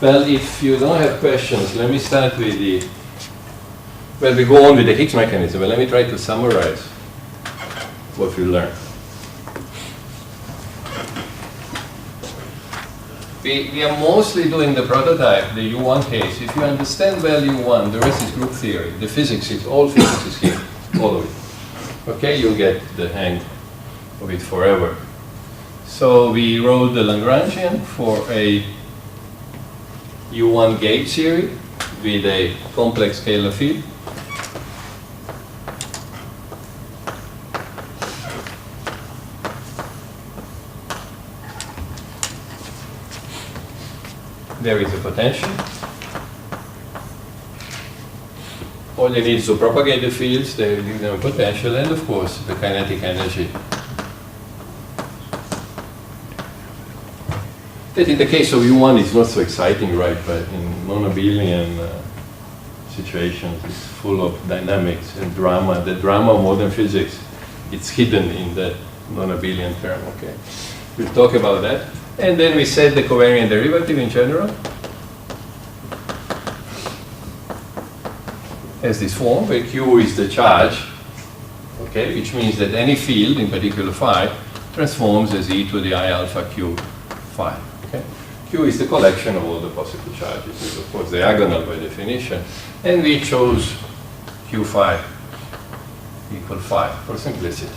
Well, if you don't have questions, let me start with the, well, we go on with the Higgs mechanism, but let me try to summarize what we learned. We are mostly doing the prototype, the U1 case. If you understand well U1, the rest is group theory. The physics is, all physics is here, all of it. Okay, you'll get the hang of it forever. So we wrote the Lagrangian for a U1 gauge theory with a complex scalar field. There is a potential. All they need is to propagate the fields, they give them a potential, and of course the kinetic energy. That in the case of U1 is not so exciting, right? But in non-abelian situations, it's full of dynamics and drama. The drama of modern physics, it's hidden in that non-abelian term, okay? We'll talk about that. And then we set the covariant derivative in general as this form, where Q is the charge, okay, which means that any field, in particular phi, transforms as e to the I alpha q phi. Okay? Q is the collection of all the possible charges. It's of course diagonal by definition. And we chose q phi equal phi for simplicity.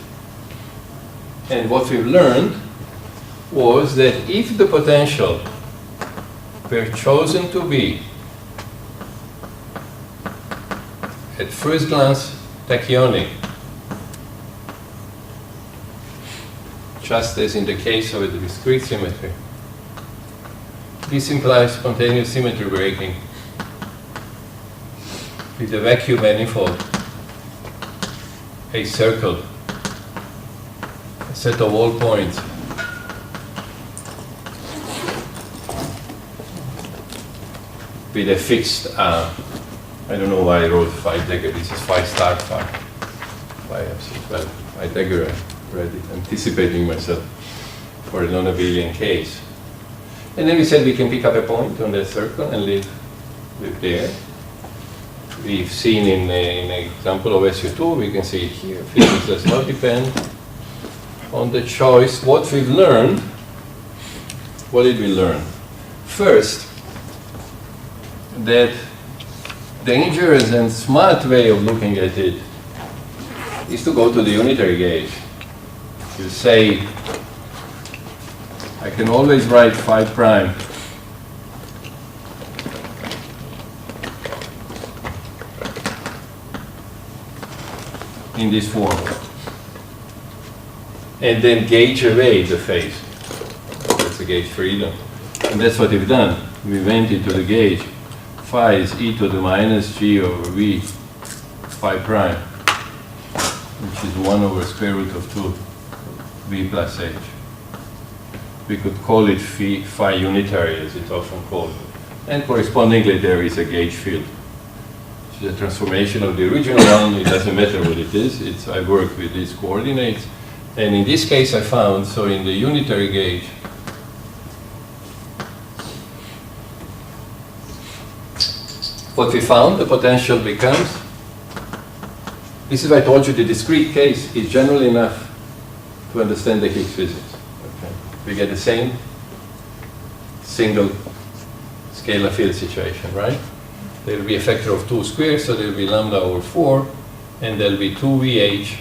And what we've learned was that if the potential were chosen to be at first glance tachyonic, just as in the case of a discrete symmetry, this implies spontaneous symmetry breaking with the vacuum manifold, a circle, a set of all points with a fixed, I don't know why I wrote phi dagger. This is phi star phi. Well, phi dagger, I read it, anticipating myself for a non-abelian case. And then we said we can pick up a point on that circle and live there. We've seen in an example of SU2, we can see it here. Physics does not depend on the choice. What we've learned, what did we learn? First, that dangerous and smart way of looking at it is to go to the unitary gauge. You say, I can always write phi prime in this form, and then gauge away the phase. That's the gauge freedom. And that's what we've done. We went into the gauge. Phi is e to the minus g over v phi prime, which is 1 over square root of 2 v plus h. We could call it phi unitary, as it's often called. And correspondingly, there is a gauge field, which is a transformation of the original one. It doesn't matter what it is. I work with these coordinates. And in this case, I found, so in the unitary gauge, what we found, the potential becomes, this is why I told you the discrete case is general enough to understand the Higgs physics. Okay. We get the same single scalar field situation, right? There will be a factor of 2 squared, so there will be lambda over 4, and there will be 2vh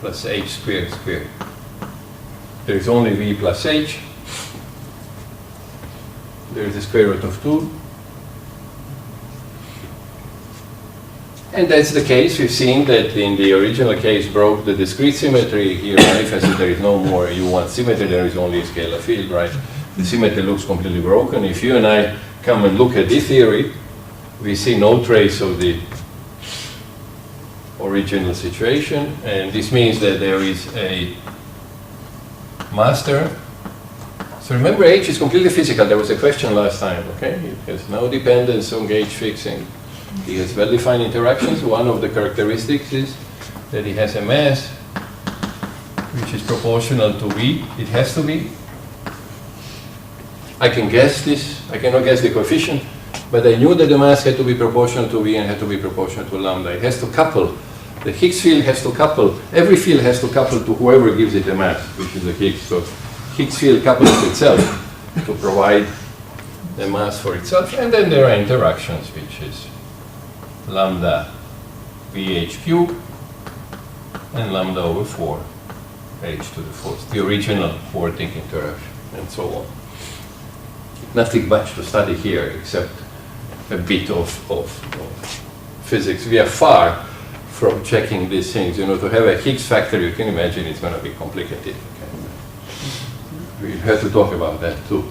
plus h squared squared. There is only v plus h. There is the square root of 2. And that's the case. We've seen that in the original case broke the discrete symmetry. Here manifested there is no more U1 symmetry, there is only a scalar field, right? The symmetry looks completely broken. If you and I come and look at this theory, we see no trace of the original situation, and this means that there is a master. So remember, H is completely physical. There was a question last time, okay? It has no dependence on gauge fixing. He has well-defined interactions. One of the characteristics is that he has a mass which is proportional to V. It has to be. I can guess this. I cannot guess the coefficient, but I knew that the mass had to be proportional to V and had to be proportional to lambda. It has to couple. The Higgs field has to couple. Every field has to couple to whoever gives it a mass, which is the Higgs. So Higgs field couples to itself to provide the mass for itself. And then there are interactions, which is lambda VH cubed and lambda over 4 h to the fourth, the original quartic interaction, and so on. Nothing much to study here except a bit of physics. We are far from checking these things. You know, to have a Higgs factor, you can imagine it's going to be complicated. Okay? We'll have to talk about that too.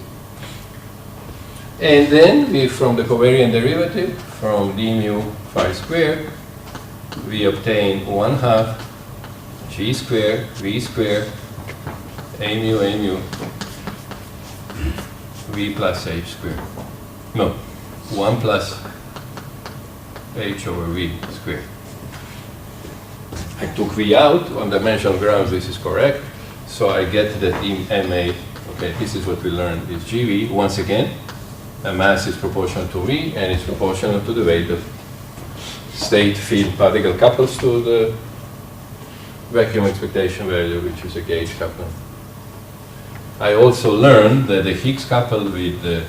And then, from the covariant derivative, from d mu phi squared, we obtain 1/2 g squared, v squared, a mu, v plus h squared. No, 1 plus h over v squared. I took v out on dimensional grounds. This is correct. So I get that in MA, okay, this is what we learned, is GV. Once again, a mass is proportional to V, and it's proportional to the way the state field particle couples to the vacuum expectation value, which is a gauge coupling. I also learned that the Higgs coupled with the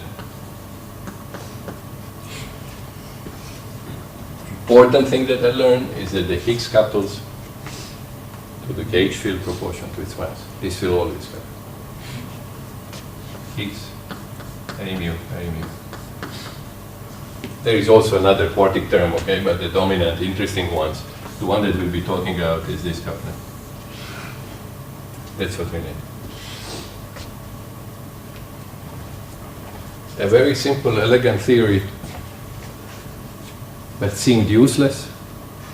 important thing that I learned is that the Higgs couples to the gauge field proportional to its mass. This will always happen. Higgs, A mu. There is also another quartic term, okay, but the dominant, interesting ones, the one that we'll be talking about is this coupling. That's what we need. A very simple, elegant theory, but seemed useless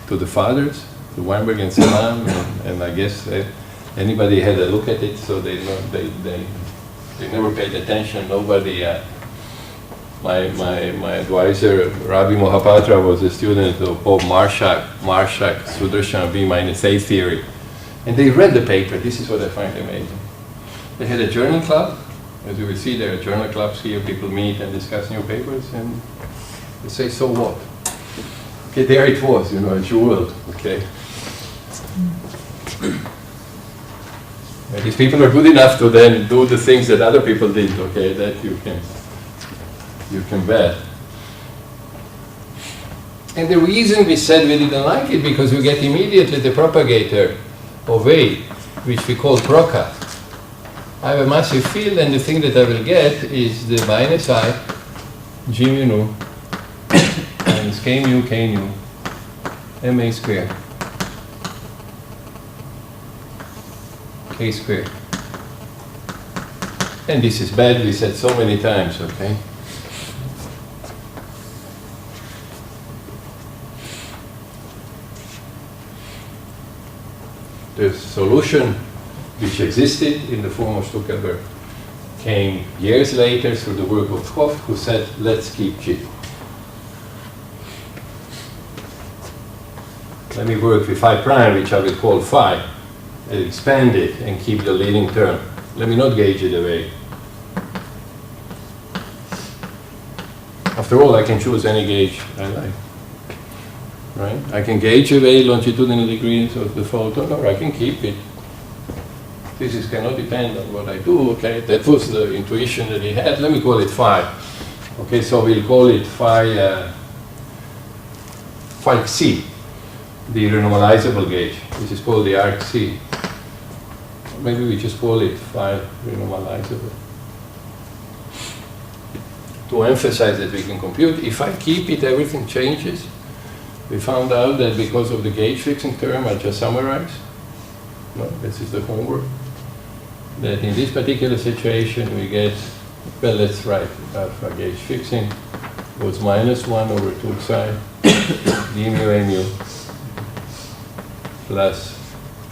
to the fathers, to Weinberg and Salam, and I guess anybody had a look at it, so they never paid attention. Nobody. My advisor, Rabbi Mohapatra, was a student of Bob Marshak, Sudarshan B minus A theory, and they read the paper. This is what I find amazing. They had a journal club. As you will see, there are journal clubs here. People meet and discuss new papers, and they say, "So what?" Okay, there it was, you know, a jewel. Okay. And these people are good enough to then do the things that other people did. Okay, that you can bet. And the reason we said we didn't like it, because you get immediately the propagator of A, which we call proca. I have a massive field, and the thing that I will get is the minus I, g mu nu, minus k mu, ma squared, k squared. And this is bad, we said so many times, okay? The solution which existed in the form of Stuckelberg came years later through the work of Hoff, who said, let's keep G. Let me work with phi prime, which I will call phi, and expand it and keep the leading term. Let me not gauge it away. After all, I can choose any gauge I like. Right? I can gauge away longitudinal degrees of the photon, or I can keep it. This cannot depend on what I do, okay? That was the intuition that he had. Let me call it phi. Okay, so we'll call it phi C, the renormalizable gauge. This is called the arc C. Maybe we just call it phi renormalizable. To emphasize that we can compute, if I keep it, everything changes. We found out that because of the gauge fixing term, I just summarize. No, this is the homework. That in this particular situation we get, well, let's write alpha gauge fixing was minus 1 over 2 psi d mu a mu plus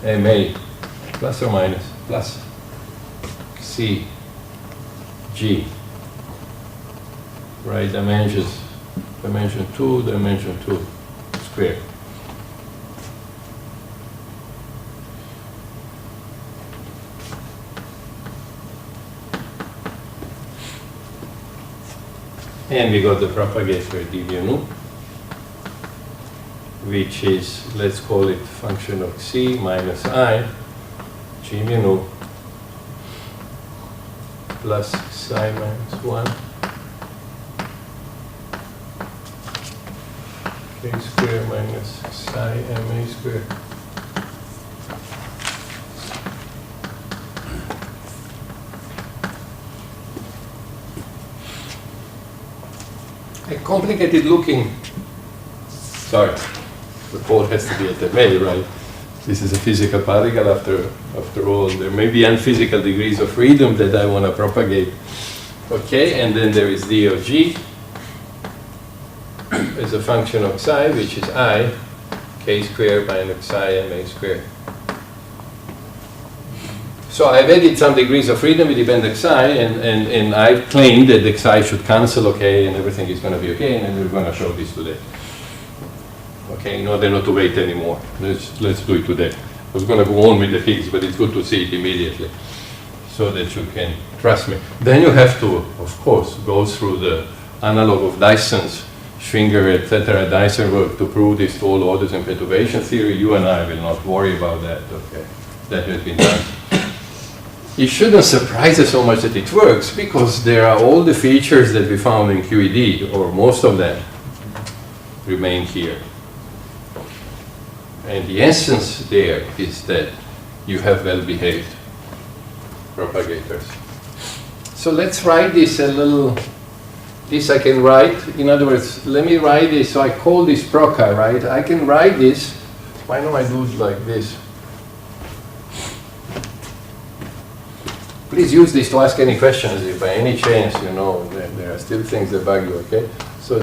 ma plus or minus plus c g, right? Dimensions, dimension 2 squared. And we got the propagator d mu nu, which is, let's call it function of c minus I g mu nu plus psi minus 1 k square minus psi ma square. A complicated looking, sorry, the pole has to be at the may, right? This is a physical particle after all. There may be unphysical degrees of freedom that I want to propagate. Okay, and then there is d of g as a function of psi, which is I, k squared minus psi ma squared. So I've added some degrees of freedom with dependent psi, and I've claimed that the psi should cancel, okay, and everything is going to be okay, and we're going to show this today. Okay, in order not to wait anymore. Let's do it today. I was going to go on with the Higgs, but it's good to see it immediately so that you can trust me. Then you have to, of course, go through the analog of Dyson's, Schwinger, etc., Dyson work to prove this to all orders and perturbation theory. You and I will not worry about that, okay? That has been done. It shouldn't surprise us so much that it works, because there are all the features that we found in QED, or most of them, remain here. And the essence there is that you have well-behaved propagators. So let's write this a little, this I can write, in other words, let me write this, so I call this proca, right? I can write this, why don't I do it like this? Please use this to ask any questions if by any chance, you know, there are still things that bug you, okay? So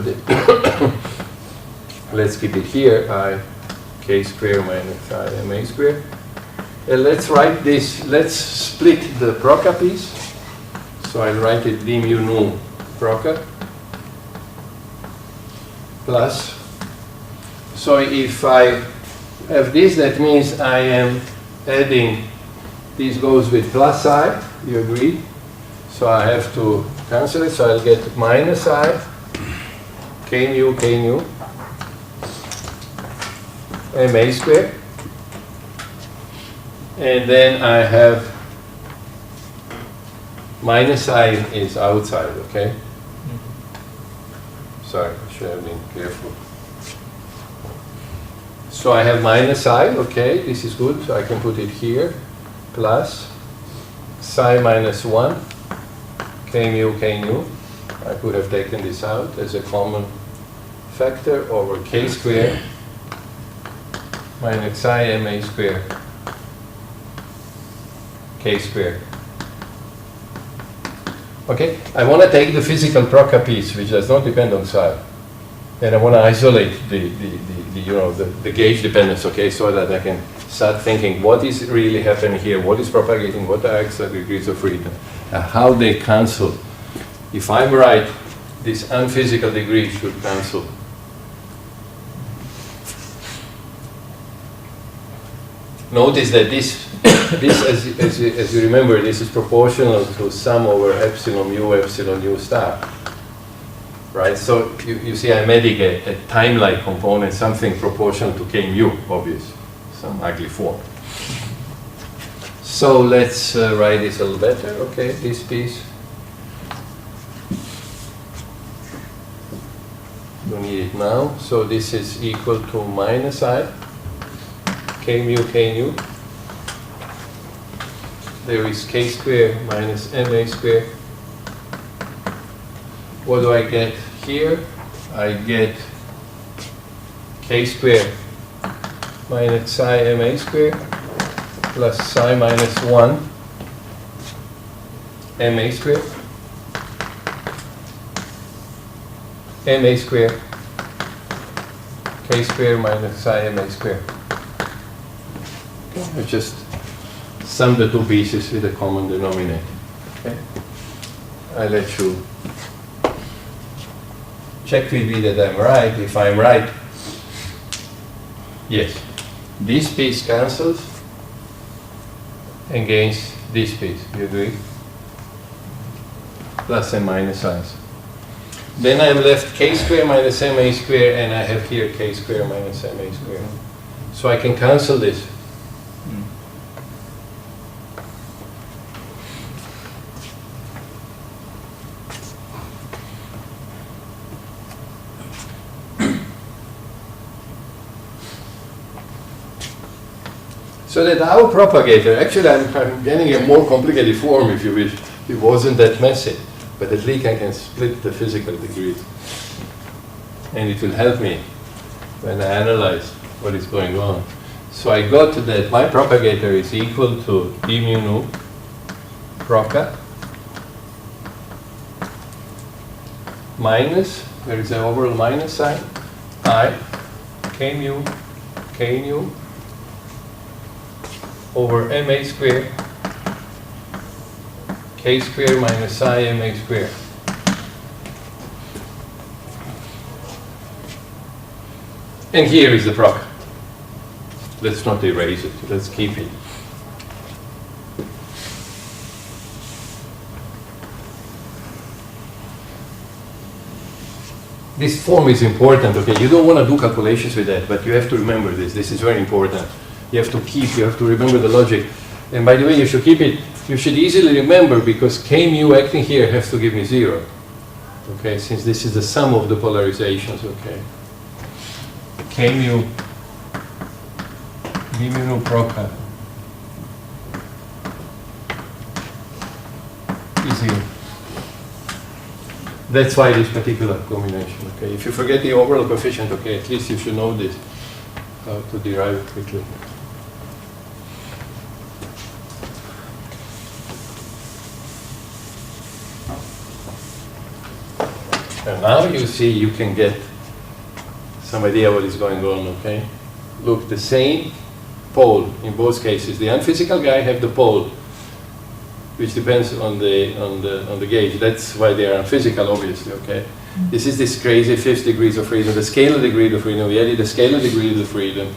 let's keep it here, I k squared minus psi ma squared. And let's write this, let's split the proca piece. So I'll write it d mu nu proca plus. So if I have this, that means I am adding, this goes with plus I, you agree? So I have to cancel it, so I'll get minus I k nu ma squared, and then I have minus I is outside, okay? Sorry, I should have been careful. So I have minus I, okay, this is good, so I can put it here, plus psi minus 1 k nu. I could have taken this out as a common factor over k squared minus psi ma squared k squared. Okay, I want to take the physical proca piece, which does not depend on psi, and I want to isolate the gauge dependence, okay, so that I can start thinking what is really happening here, what is propagating, what are extra degrees of freedom, how they cancel. If I'm right, this unphysical degree should cancel. Notice that this as you remember, this is proportional to sum over epsilon mu star. Right? So you see I'm adding a time-like component, something proportional to k mu, obvious, some ugly form. So let's write this a little better. Okay, this piece. Don't need it now. So this is equal to minus I. K mu. There is k squared minus ma squared. What do I get here? I get k squared minus psi ma squared plus psi minus 1 ma squared. Ma squared k squared minus psi ma squared. I just sum the two pieces with a common denominator. Okay? I let you check with me that I'm right. If I'm right, yes, this piece cancels against this piece. You agree? Plus and minus signs. Then I'm left k squared minus ma squared, and I have here k squared minus ma squared. So I can cancel this. So that our propagator, actually I'm getting a more complicated form if you wish. It wasn't that messy, but at least I can split the physical degrees. And it will help me when I analyze what is going on. So I got to that my propagator is equal to d mu nu proca minus, there is an overall minus sign, I k nu over ma squared k squared minus psi ma squared. And here is the proc. Let's not erase it, let's keep it. This form is important, okay? You don't want to do calculations with that, but you have to remember this. This is very important. You have to remember the logic. And by the way, you should keep it, you should easily remember because k mu acting here has to give me 0. Okay, since this is the sum of the polarizations, okay. K mu, d mu nu proca is 0. That's why this particular combination, okay. If you forget the overall coefficient, okay, at least you should know this, how to derive it quickly. And now you see you can get some idea what is going on, okay? Look, the same pole in both cases. The unphysical guy have the pole, which depends on the gauge. That's why they are unphysical, obviously, okay? This is this crazy 5th degrees of freedom, the scalar degree of freedom. We added the scalar degree of freedom,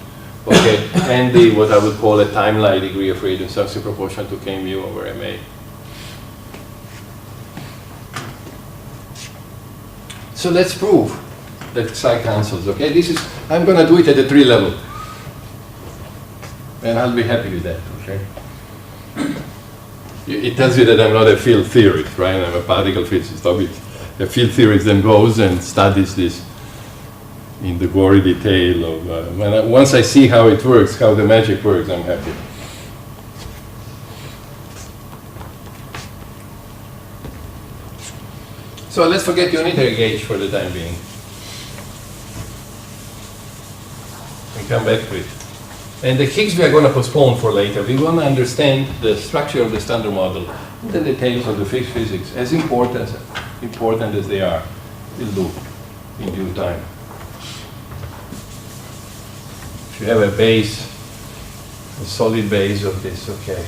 okay? And the, what I would call a timeline degree of freedom, something proportional to k mu over ma. So let's prove that psi cancels, okay? This is, I'm going to do it at the 3 level. And I'll be happy with that, okay? It tells you that I'm not a field theorist, right? I'm a particle physicist. A field theorist then goes and studies this in the gory detail of, once I see how it works, how the magic works, I'm happy. So let's forget unitary gauge for the time being. And come back to it. And the Higgs we are going to postpone for later. We want to understand the structure of the Standard Model, the details of the fixed physics, as important as they are. We'll do in due time. If you have a base, a solid base of this, okay.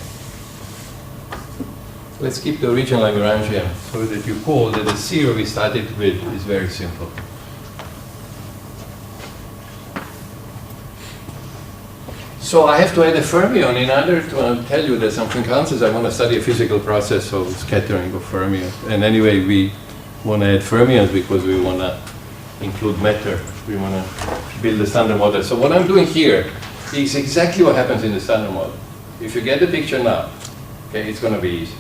Let's keep the original Lagrangian so that you call that the zero we started with is very simple. So I have to add a fermion in order to tell you that something cancels. I want to study a physical process of scattering of fermions. And anyway, we want to add fermions because we want to include matter. We want to build the Standard Model. So what I'm doing here is exactly what happens in the Standard Model. If you get the picture now, okay, it's going to be easy.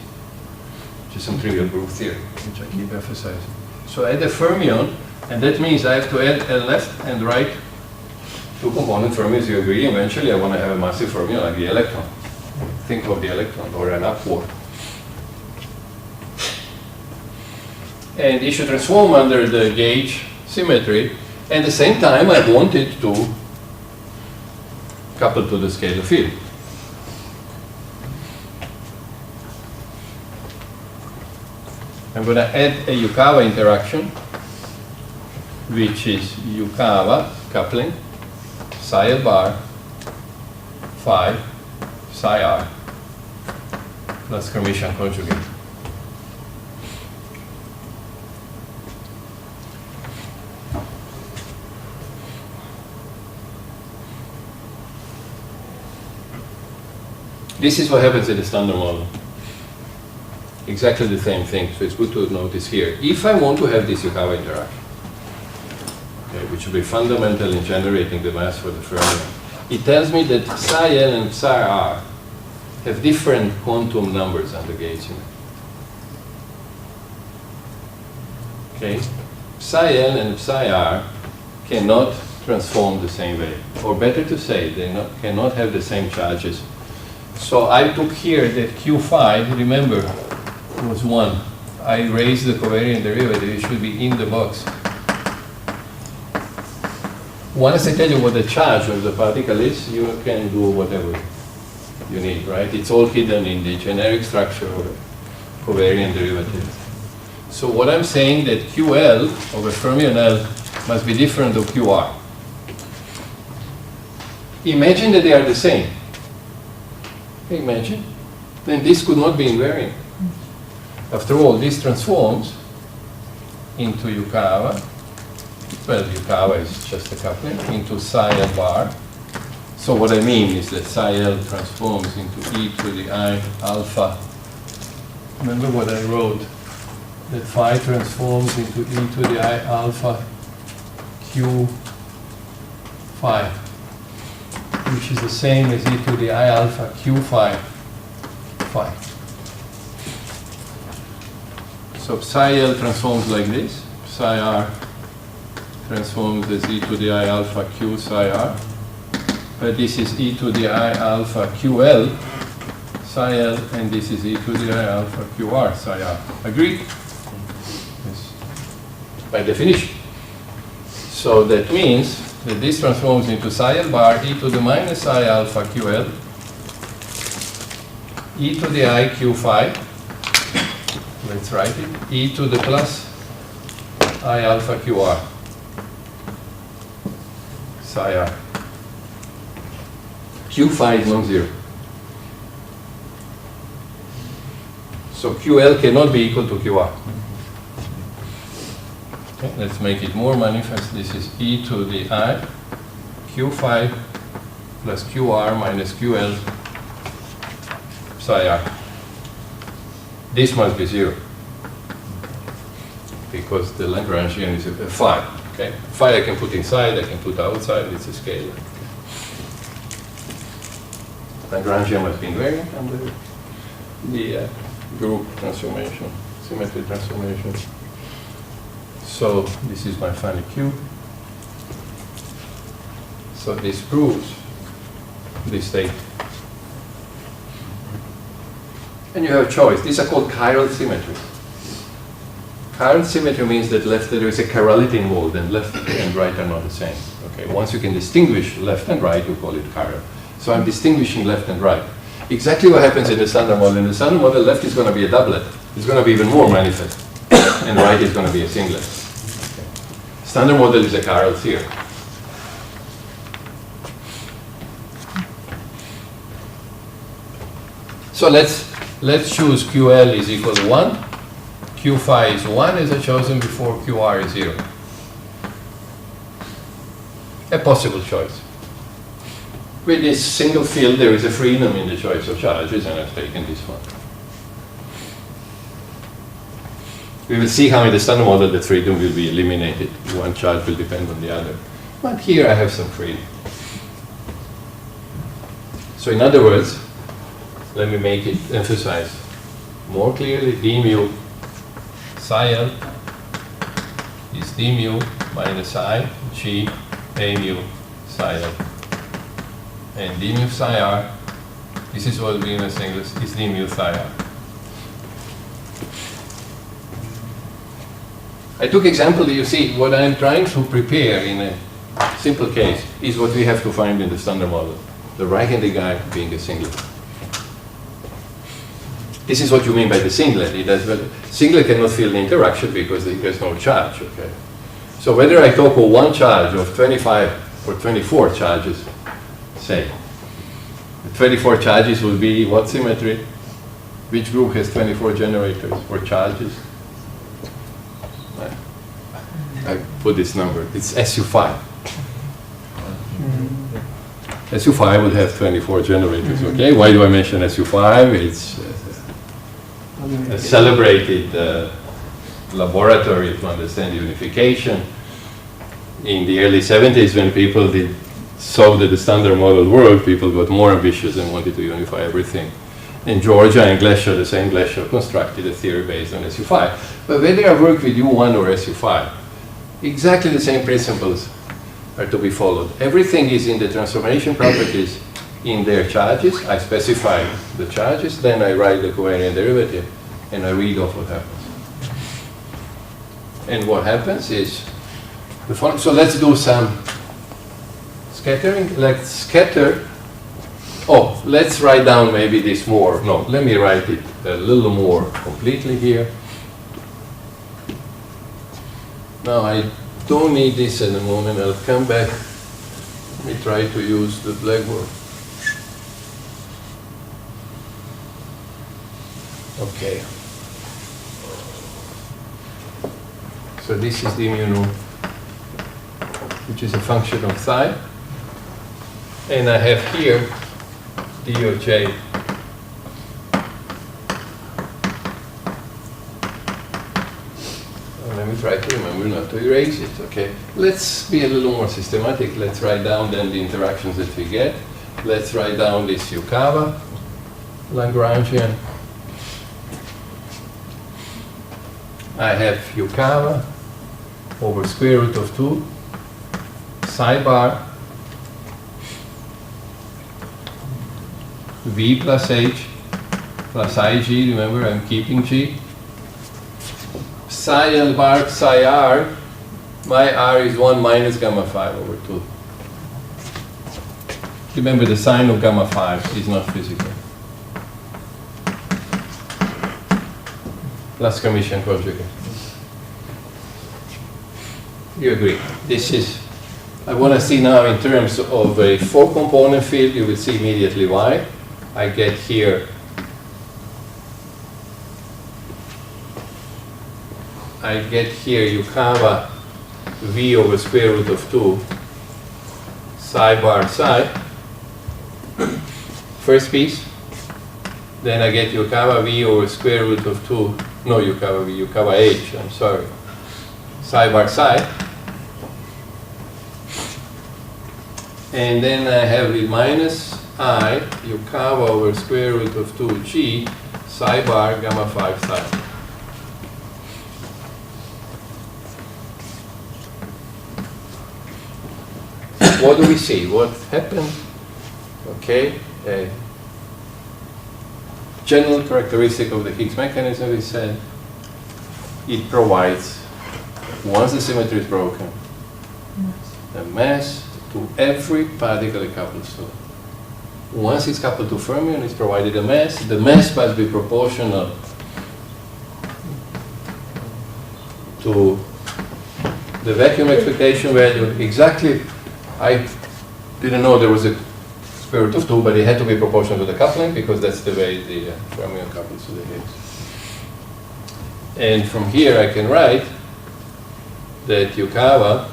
Just some trivial proof theory, which I keep emphasizing. So add a fermion, and that means I have to add a left and right two-component fermions. You agree? Eventually, I want to have a massive fermion like the electron. Think of the electron or an upward. And it should transform under the gauge symmetry. And at the same time, I want it to couple to the scalar field. I'm going to add a Yukawa interaction, which is Yukawa coupling, psi L bar, phi, psi r, plus Hermitian conjugate. This is what happens in the Standard Model. exactly the same thing, so it's good to notice here. If I want to have this Yukawa interaction, okay, which will be fundamental in generating the mass for the fermion, it tells me that psi L and psi R have different quantum numbers on the gauge symmetry. Okay, psi L and psi R cannot transform the same way, or better to say, they cannot have the same charges. So I took here that Q phi, remember, was 1. I raised the covariant derivative, it should be in the box. Once I tell you what the charge of the particle is, you can do whatever you need, right? It's all hidden in the generic structure of a covariant derivative. So what I'm saying that QL of a fermion L must be different of QR. Imagine that they are the same. Imagine. Then this could not be invariant. After all, this transforms into Yukawa. Well, Yukawa is just a coupling, into psi L bar. So what I mean is that psi L transforms into e to the I alpha. Remember what I wrote? That phi transforms into e to the I alpha q phi, which is the same as e to the I alpha q phi phi. So psi L transforms like this, psi R transforms as e to the I alpha q psi R, but this is e to the I alpha ql psi L, and this is e to the I alpha qr psi R. Agreed? Yes. By definition. So that means that this transforms into psi L bar e to the minus I alpha ql e to the I q phi. Let's write it. E to the plus I alpha qr psi R. Q phi is non-zero. So QL cannot be equal to QR. Okay, let's make it more manifest. This is e to the I q phi plus QR minus QL psi R. This must be 0 because the Lagrangian is a phi. Okay, phi I can put inside, I can put outside. It's a scalar. Lagrangian must be invariant under the group transformation, symmetry transformation. So this is my final Q. So this proves this state. And you have a choice. These are called chiral symmetries. Chiral symmetry means that there is a chirality involved, and left and right are not the same. Okay. Once you can distinguish left and right, you call it chiral. So I'm distinguishing left and right. Exactly what happens in the standard model. In the standard model, left is going to be a doublet. It's going to be even more manifest. And right is going to be a singlet. Okay. Standard model is a chiral theory. So let's choose QL is equal to 1. Q phi is 1 as I chosen before, QR is 0. A possible choice. With this single field, there is a freedom in the choice of charges, and I've taken this one. We will see how in the standard model the freedom will be eliminated. One charge will depend on the other. But here I have some freedom. So in other words, let me make it emphasize more clearly. D mu psi L is d mu minus I G A mu psi L. And d mu psi R, this is what we in English is d mu psi R. I took example, you see, what I'm trying to prepare in a simple case is what we have to find in the standard model. The right-handed guy being a singlet. This is what you mean by the singlet. Singlet cannot feel the interaction because there's no charge, okay? So whether I talk of one charge of 25 or 24 charges, say, the 24 charges will be what symmetry? Which group has 24 generators or charges? I put this number. It's SU5. SU5 will have 24 generators, okay? Why do I mention SU5? It's celebrated laboratory to understand unification. In the early 70s, when people saw that the standard model worked, people got more ambitious and wanted to unify everything. In Georgia and Glacier, the same Glacier constructed a theory based on SU5. But whether I work with U1 or SU5, exactly the same principles are to be followed. Everything is in the transformation properties in their charges. I specify the charges, then I write the covariant derivative, and I read off what happens. And what happens is the following. So let's do some scattering. Let's scatter. Oh, let's write down maybe this more. No, let me write it a little more completely here. Now I don't need this at the moment. I'll come back. Let me try to use the blackboard. Okay. So this is the mu nu, which is a function of psi. And I have here d of j. Let me try to remember not to erase it, okay? Let's be a little more systematic. Let's write down then the interactions that we get. Let's write down this Yukawa Lagrangian. I have Yukawa over square root of 2 psi bar v plus h plus ig. Remember, I'm keeping g. Psi L bar psi r. My r is 1 minus gamma 5 over 2. Remember, the sign of gamma 5 is not physical. Plus commission conjugate. You agree? This is, I want to see now in terms of a 4-component field. You will see immediately why. I get here Yukawa v over square root of 2 psi bar psi. First piece. Then I get Yukawa v over square root of 2, no Yukawa v, Yukawa h, I'm sorry, psi bar psi. And then I have the minus I Yukawa over square root of 2g psi bar gamma 5 psi. What do we see? What happened? Okay. General characteristic of the Higgs mechanism, we said, it provides, once the symmetry is broken, a mass to every particle it couples to. Once it's coupled to fermion, it's provided a mass. The mass must be proportional to the vacuum expectation value. Exactly, I didn't know there was a square root of 2, but it had to be proportional to the coupling because that's the way the fermion couples to the Higgs. And from here I can write that Yukawa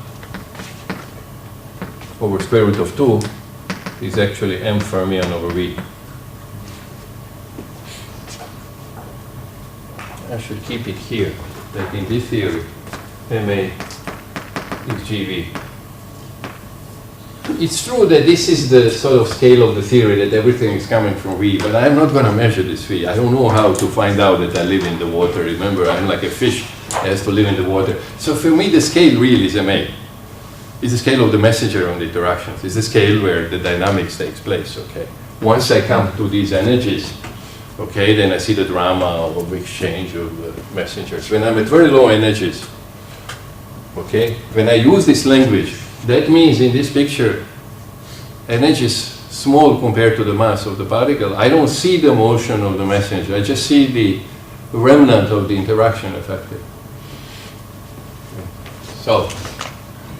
over square root of 2 is actually m fermion over v. I should keep it here, that in this theory, MA is GV. It's true that this is the sort of scale of the theory, that everything is coming from V, but I'm not going to measure this V. I don't know how to find out that I live in the water. Remember, I'm like a fish that has to live in the water. So for me, the scale really is MA. It's the scale of the messenger on the interactions. It's the scale where the dynamics takes place, okay? Once I come to these energies, okay, then I see the drama of exchange of the messengers. When I'm at very low energies, okay, when I use this language, that means in this picture, energy is small compared to the mass of the particle. I don't see the motion of the messenger. I just see the remnant of the interaction effective. So,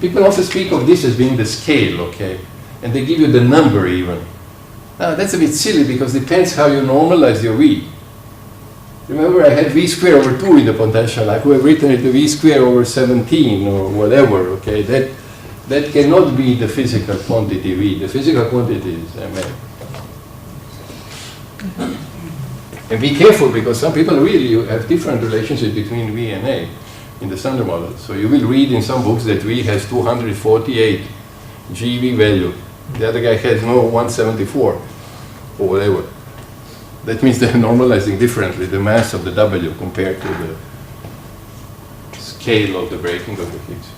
people also speak of this as being the scale, okay? And they give you the number even. Now, that's a bit silly because it depends how you normalize your V. Remember, I had V squared over 2 in the potential. I could have written it to V squared over 17 or whatever, okay? That cannot be the physical quantity V. The physical quantity is MA. And be careful, because some people really have different relationships between V and A in the standard model. So you will read in some books that V has 248 GV value. The other guy has no 174 or whatever. That means they're normalizing differently the mass of the W compared to the scale of the breaking of the Higgs.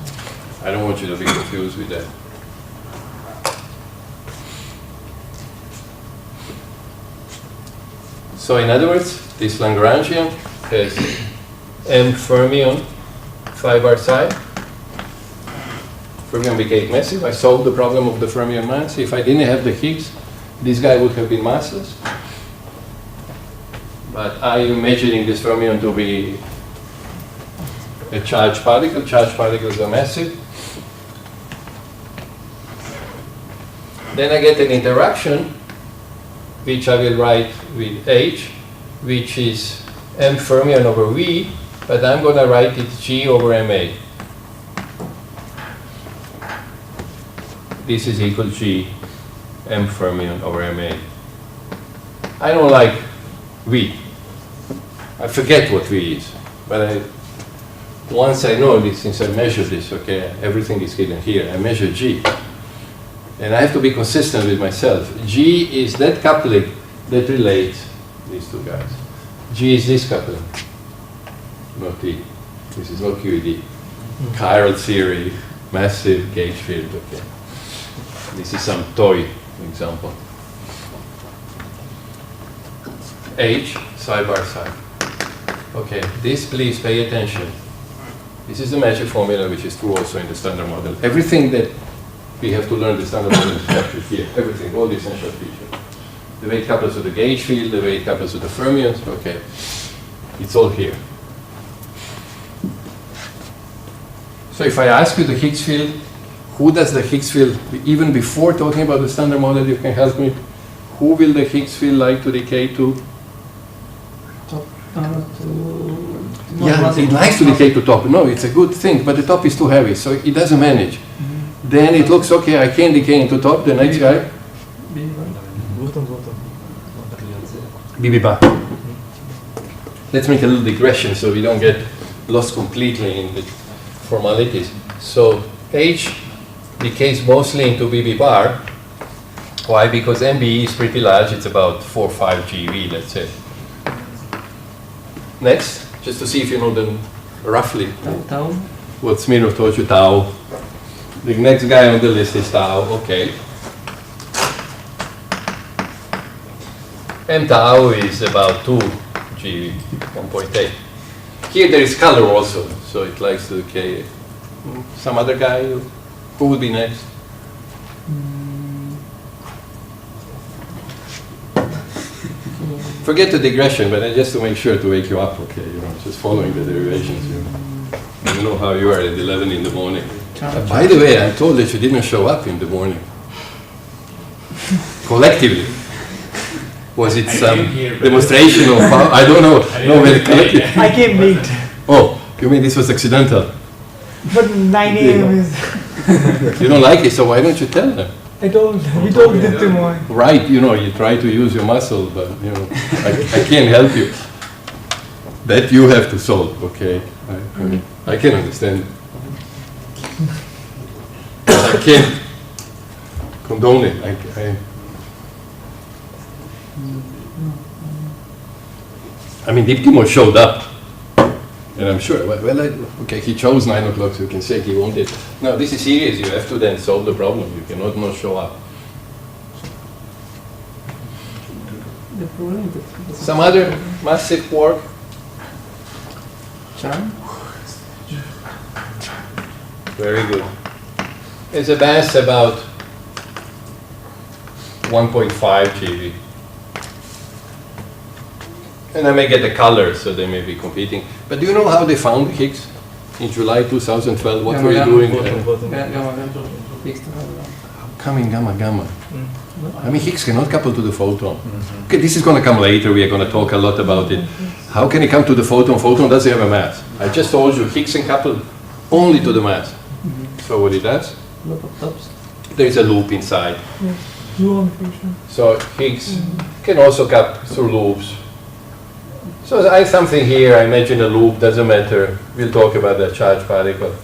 I don't want you to be confused with that. So in other words, this Lagrangian has M fermion 5 bar psi. Fermion became massive. I solved the problem of the fermion mass. If I didn't have the Higgs, this guy would have been massless. But I am measuring this fermion to be a charged particle. Charged particles are massive. Then I get an interaction, which I will write with H, which is M fermion over V, but I'm going to write it G over MA. This is equal G M fermion over MA. I don't like V. I forget what V is, but once I know this, since I measured this, okay, everything is hidden here. I measure G. And I have to be consistent with myself. G is that coupling that relates these two guys. G is this coupling, not T. This is not QED. Chiral theory, massive gauge field, okay. This is some toy example. H, psi bar psi. Okay, this please pay attention. This is the magic formula which is true also in the standard model. Everything that we have to learn the standard model is captured here. Everything, all the essential features. The way it couples to the gauge field, the way it couples to the fermions, okay. It's all here. So if I ask you the Higgs field, who does the Higgs field, even before talking about the standard model, you can help me, who will the Higgs field like to decay to? Yeah, it likes to decay to top. No, it's a good thing, but the top is too heavy, so it doesn't manage. Then it looks okay, I can decay into top, the next guy. BB bar. Let's make a little digression so we don't get lost completely in the formalities. So H decays mostly into BB bar. Why? Because MBE is pretty large, it's about 4 or 5 GeV, let's say. Next, just to see if you know them roughly. Tau. What Smirnov told you, tau. The next guy on the list is tau, okay. M tau is about 2 GeV, 1.8. Here there is color also, so it likes to decay. Some other guy, who would be next? Forget the digression, but just to make sure to wake you up, okay? You know, just following the derivations. You know how you are at 11 in the morning. By the way, I'm told that you didn't show up in the morning. Collectively. Was it some demonstration of power? I don't know. No, very collectively. I came late. Oh, you mean this was accidental? But 9 a.m. is... You don't like it, so why don't you tell them? we told it to Moy. Right, you know, you try to use your muscle, but you know, I can't help you. That you have to solve, okay? I can understand. But I can't condone it. I mean, Diploma showed up, and I'm sure, okay, he chose 9 o'clock, so you can say he wanted. No, this is serious, you have to then solve the problem. You cannot not show up. Some other massive quark? Very good. It's a mass about 1.5 GeV. And I may get the color, so they may be competing. But do you know how they found Higgs in July 2012? What were you doing? Coming gamma. I mean, Higgs cannot couple to the photon. Okay, this is going to come later. We are going to talk a lot about it. How can it come to the photon? Photon doesn't have a mass. I just told you Higgs can couple only to the mass. So what it does? There is a loop inside. So Higgs can also couple through loops So I have something here, I imagine a loop, doesn't matter. We'll talk about the charged particle.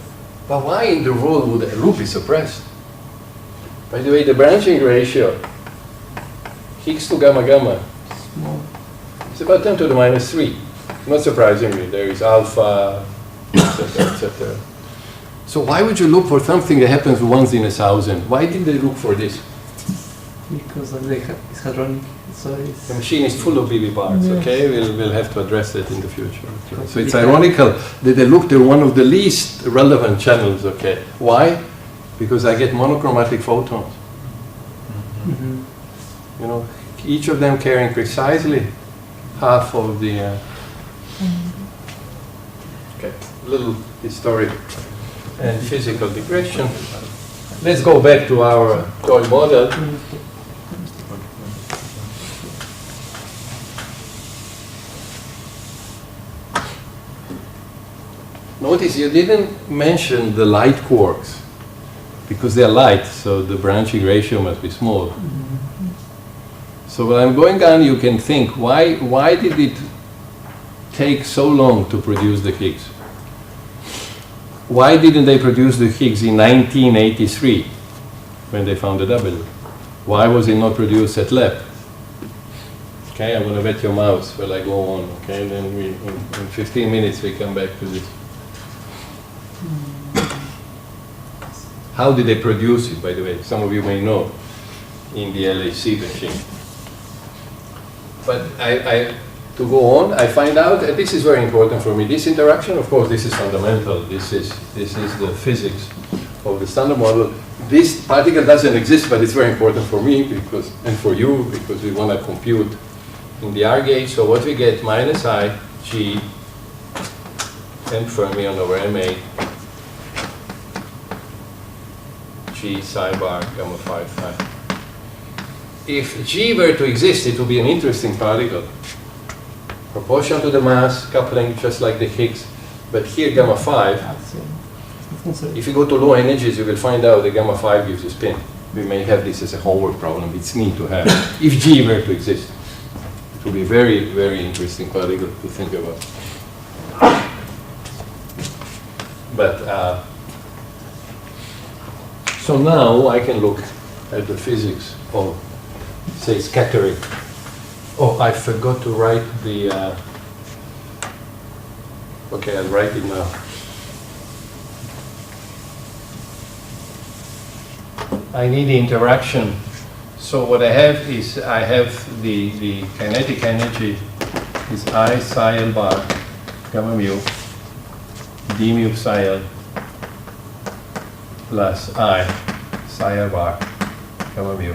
But why in the world would a loop be suppressed? By the way, the branching ratio, Higgs to gamma gamma, Small. it's about 10 to the minus 3. Not surprisingly, there is alpha, etc., etc. So why would you look for something that happens once in 1,000? Why did they look for this? Because it's hadronic, so it's... The machine is full of BB parts, Yes. okay? We'll have to address that in the future. Okay? So it's ironical that they looked at one of the least relevant channels, okay? Why? Because I get monochromatic photons. Mhm. You know, each of them carrying precisely half of the... Okay, little historic and physical digression. Let's go back to our toy model. Notice you didn't mention the light quarks, because they're light, so the branching ratio must be small. So when I'm going on, you can think, why did it take so long to produce the Higgs? Why didn't they produce the Higgs in 1983 when they found the W? Why was it not produced at lab? Okay, I'm going to wet your mouse while I go on, okay? Then in 15 minutes we come back to this. How did they produce it, by the way? Some of you may know, in the LHC machine. But to go on, I find out, and this is very important for me, this interaction, of course, this is fundamental. This is the physics of the standard model. This particle doesn't exist, but it's very important for me, because, and for you, because we want to compute in the R gauge. So what we get, minus I, G, M fermion over MA, G psi bar gamma 5 phi. If G were to exist, it would be an interesting particle. Proportional to the mass, coupling just like the Higgs. But here gamma 5, if you go to low energies, you will find out that gamma 5 gives a spin. We may have this as a homework problem. It's neat to have. If G were to exist, it would be a very, very interesting particle to think about. But so now I can look at the physics of, say, scattering. Oh, I forgot to write the... okay, I'll write it now. I need the interaction. So what I have is, I have the kinetic energy is I psi L bar gamma mu d mu psi L plus I psi L bar gamma mu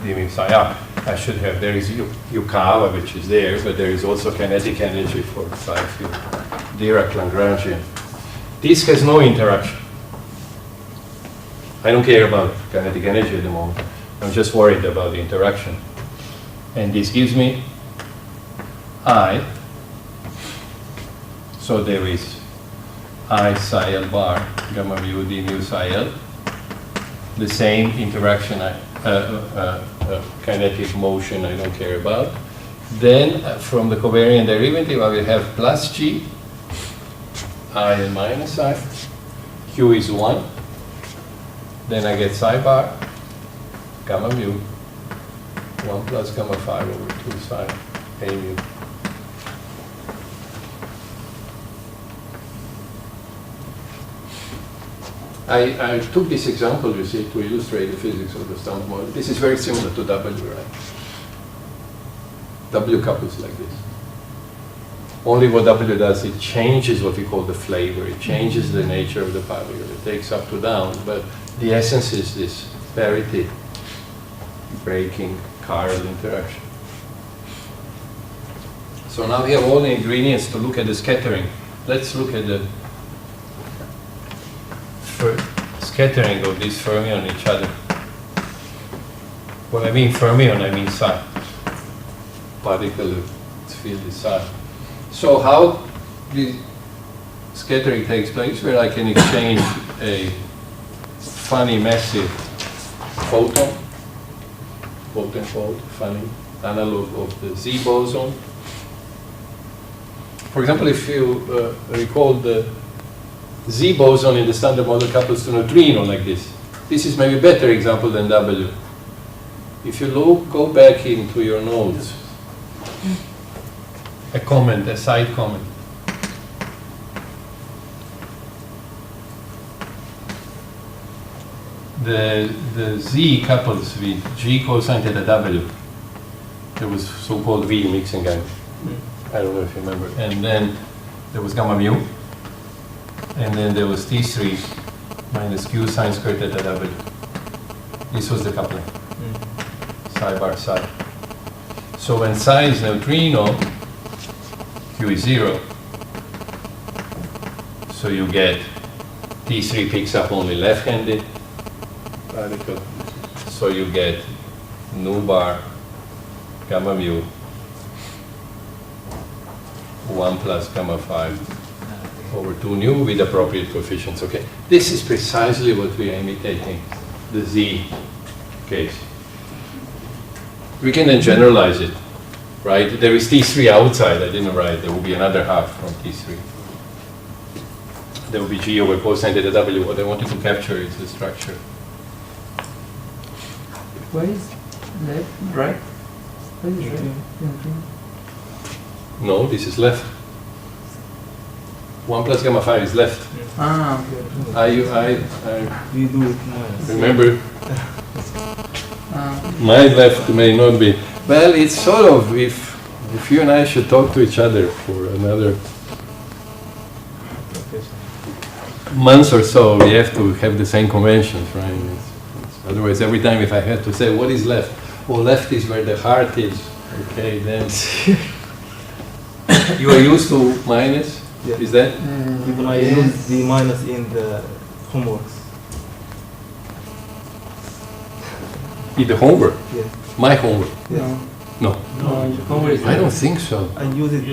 d mu psi R. I should have, there is Yukawa, which is there, but there is also kinetic energy for psi field, Dirac-Lagrangian. This has no interaction. I don't care about kinetic energy at the moment. I'm just worried about the interaction. And this gives me I. So there is I psi L bar gamma mu d mu psi L. The same interaction, kinetic motion I don't care about. Then from the covariant derivative I will have plus G, I and minus I. Q is 1. Then I get psi bar gamma mu 1 plus gamma 5 over 2 psi A mu. I took this example, you see, to illustrate the physics of the standard model. This is very similar to W, right? W couples like this. Only what W does, it changes what we call the flavor. It changes the nature of the particle. It takes up to down, but the essence is this parity breaking chiral interaction. So now we have all the ingredients to look at the scattering. Let's look at the scattering of these fermions on each other. When I mean fermion, I mean psi. Particle field is psi. So how the scattering takes place, where I can exchange a funny massive photon, quote unquote, funny analog of the Z boson, For example, if you recall the Z boson in the standard model couples to neutrino like this. This is maybe a better example than W. If you go back into your notes, a comment, a side comment. The Z couples with G cosine theta W. There was so-called V mixing gang. I don't know if you remember. And then there was gamma mu. And then there was T3 minus Q sine squared theta W. This was the coupling. Psi bar psi. So when psi is neutrino, Q is 0. So you get T3 picks up only left-handed particle. So you get nu bar gamma mu 1 plus gamma 5 over 2 nu with appropriate coefficients. Okay, this is precisely what we are imitating, the Z case. We can then generalize it, right? There is T3 outside, I didn't write, there will be another half from T3. There will be G over cosine theta W. What I wanted to capture is the structure. Where is left, right? Where is right? No, this is left. 1 plus gamma 5 is left. Ah, okay. We do it minus. Remember, my left may not be. Well, it's sort of, if you and I should talk to each other for another month or so, we have to have the same conventions, right? Otherwise, every time if I had to say, what is left? Well, left is where the heart is. Okay, then. You are used to minus? Yeah. Is that? Even I use the minus in the homeworks. In the homework? Yes. My homework? Yes. No. Homework is I don't think so. I use it.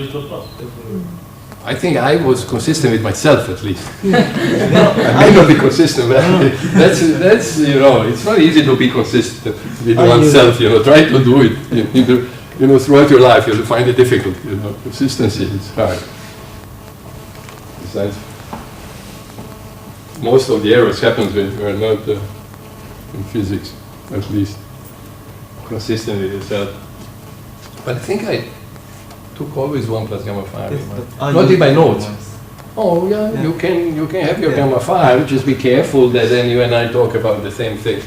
I think I was consistent with myself at least. I may not be consistent, but that's you know, it's not easy to be consistent with oneself. You know, try to do it. You know, throughout your life, you'll find it difficult. You know, consistency is hard. Besides, most of the errors happens when you are not in physics, at least consistent with yourself. But I think I took always 1 plus gamma 5. Not in my notes. Oh yeah, you can have your gamma 5, just be careful that then you and I talk about the same thing.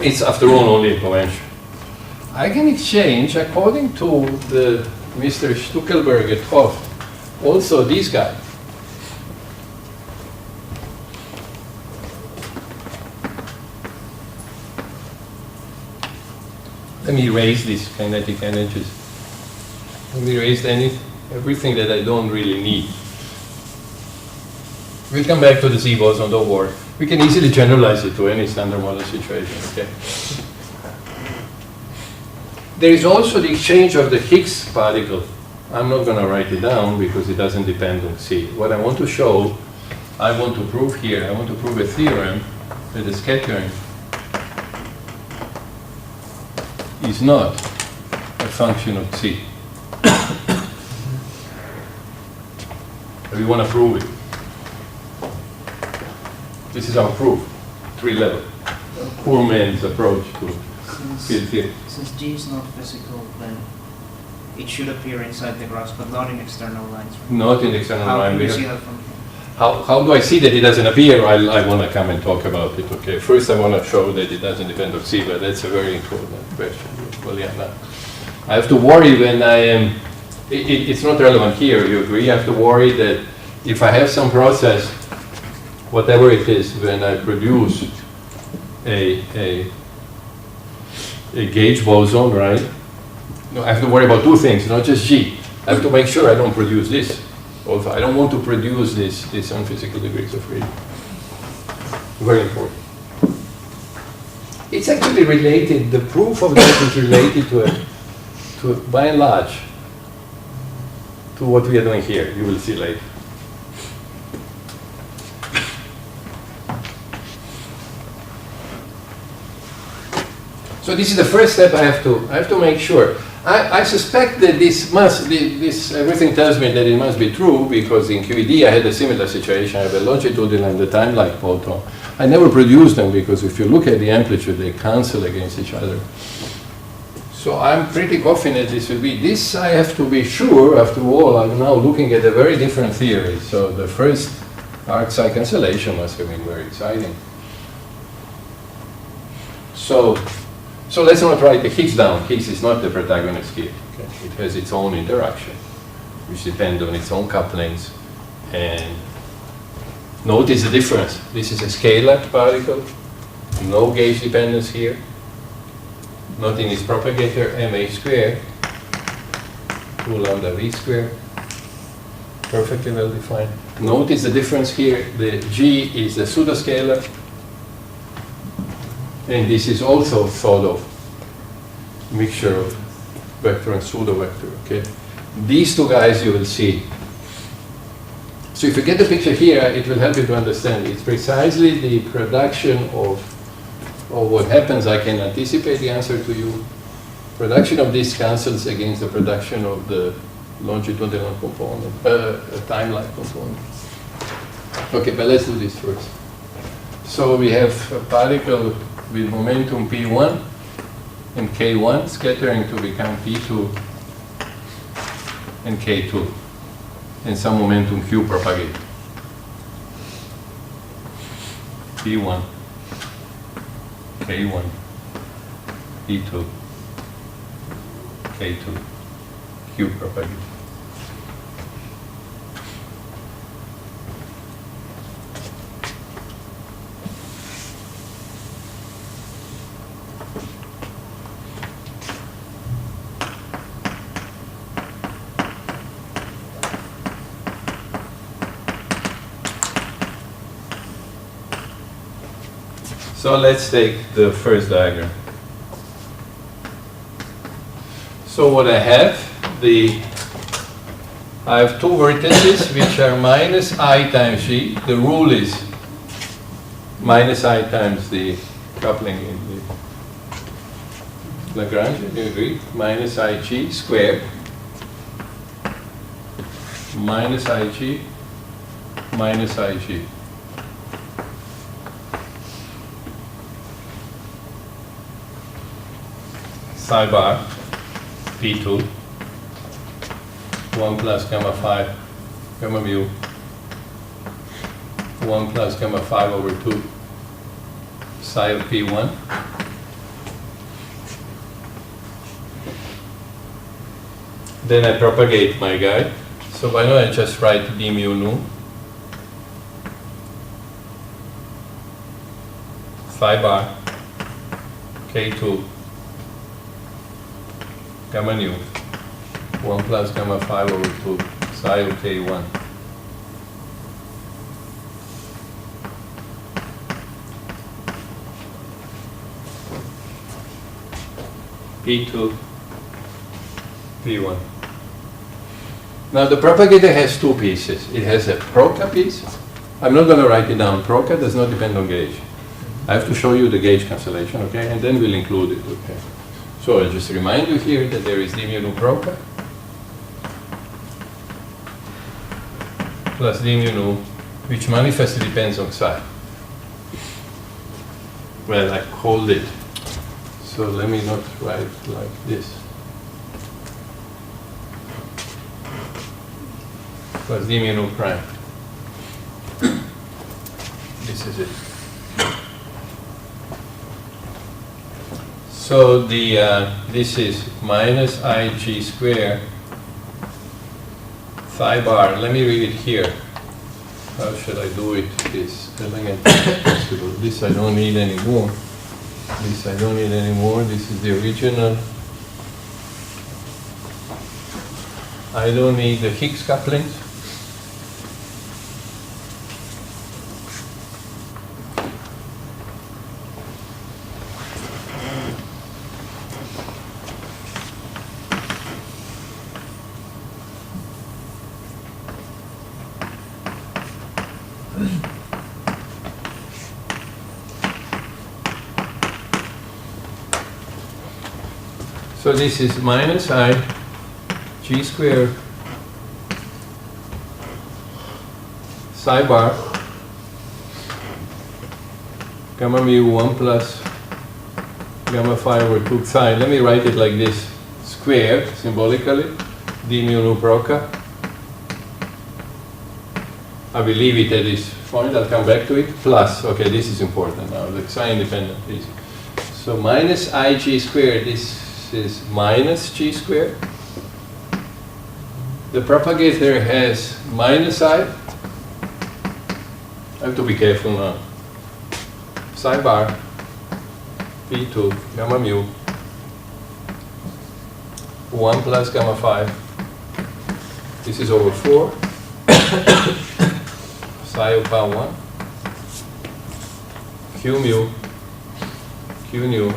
It's after all only a convention. I can exchange, according to the Mr. Stuckelberg at Hof, also this guy. Let me erase these kinetic energies. Let me erase everything that I don't really need. We'll come back to the Z boson, don't worry. We can easily generalize it to any standard model situation, okay? There is also the exchange of the Higgs particle. I'm not going to write it down because it doesn't depend on C. What I want to show, I want to prove here, I want to prove a theorem that the scattering is not a function of C. We want to prove it. This is our proof, 3-level. Poor man's approach to field theory. Since G is not physical, then it should appear inside the graphs, but not in external lines. Right? Not in the external How line. can you see that from here? How do I see that it doesn't appear? I want to come and talk about it. Okay. First, I want to show that it doesn't depend on C, but that's a very important question. Well, yeah, no. I have to worry when I am. It's not relevant here. You agree? I have to worry that if I have some process, whatever it is, when I produce a gauge boson, right? No, I have to worry about two things, not just G. I have to make sure I don't produce this. Also, I don't want to produce this unphysical degrees of freedom. Very important. It's actually related, the proof of that is related to by and large, to what we are doing here. You will see later. So this is the first step I have to make sure. I suspect that this everything tells me that it must be true, because in QED I had a similar situation. I have a longitudinal and a time-like photon. I never produced them because if you look at the amplitude, they cancel against each other. So I'm pretty confident this will be. This I have to be sure. After all, I'm now looking at a very different theory. So the first arc-side cancellation must have been very exciting. So let's not write the Higgs down. Higgs is not the protagonist here. Okay? It has its own interaction, which depends on its own couplings. And notice the difference. This is a scalar particle, no gauge dependence here. Not in its propagator, mh squared, 2 lambda v squared, perfectly well defined. Notice the difference here. The G is a pseudoscalar, and this is also sort of mixture of vector and pseudo vector. Okay, these two guys you will see. So if you get the picture here, it will help you to understand. It's precisely the production of what happens. I can anticipate the answer to you. Production of this cancels against the production of the longitudinal component, time-like component. Okay, but let's do this first. So we have a particle with momentum P1 and K1 scattering to become P2 and K2, and some momentum Q propagate. P1, K1, P2, K2, Q propagate. So let's take the first diagram. So what I have, I have two vertices which are minus I times G. The rule is minus I times the coupling in the Lagrange, do you agree? Minus IG squared minus IG minus IG. Psi bar P2 1 plus gamma 5 gamma mu 1 plus gamma 5 over 2 psi of P1 then I propagate my guy. So why don't I just write d mu nu psi bar K2 gamma nu 1 plus gamma 5 over 2 psi of K1. P2, P1. Now the propagator has two pieces. It has a proca piece. I'm not going to write it down. Proca does not depend on gauge. I have to show you the gauge cancellation, okay? And then we'll include it, okay? So I'll just remind you here that there is d mu nu proca plus d mu nu, which manifestly depends on psi. Well, I called it. So let me not write like this. Plus d mu nu prime. This is it. So this is minus IG squared phi bar. Let me read it here. How should I do it? This elegant possible. This I don't need anymore. This I don't need anymore. This is the original. I don't need the Higgs couplings. So this is minus I g squared psi bar gamma mu 1 plus gamma phi over 2 psi. Let me write it like this: squared symbolically d mu nu proca. I will leave it at this point. I'll come back to it. Plus, okay, this is important now. The psi independent is so minus I g squared. This is minus g squared. The propagator has minus I. I have to be careful now. Psi bar p2 gamma mu 1 plus gamma phi. This is over 4 psi of pi 1 q mu q nu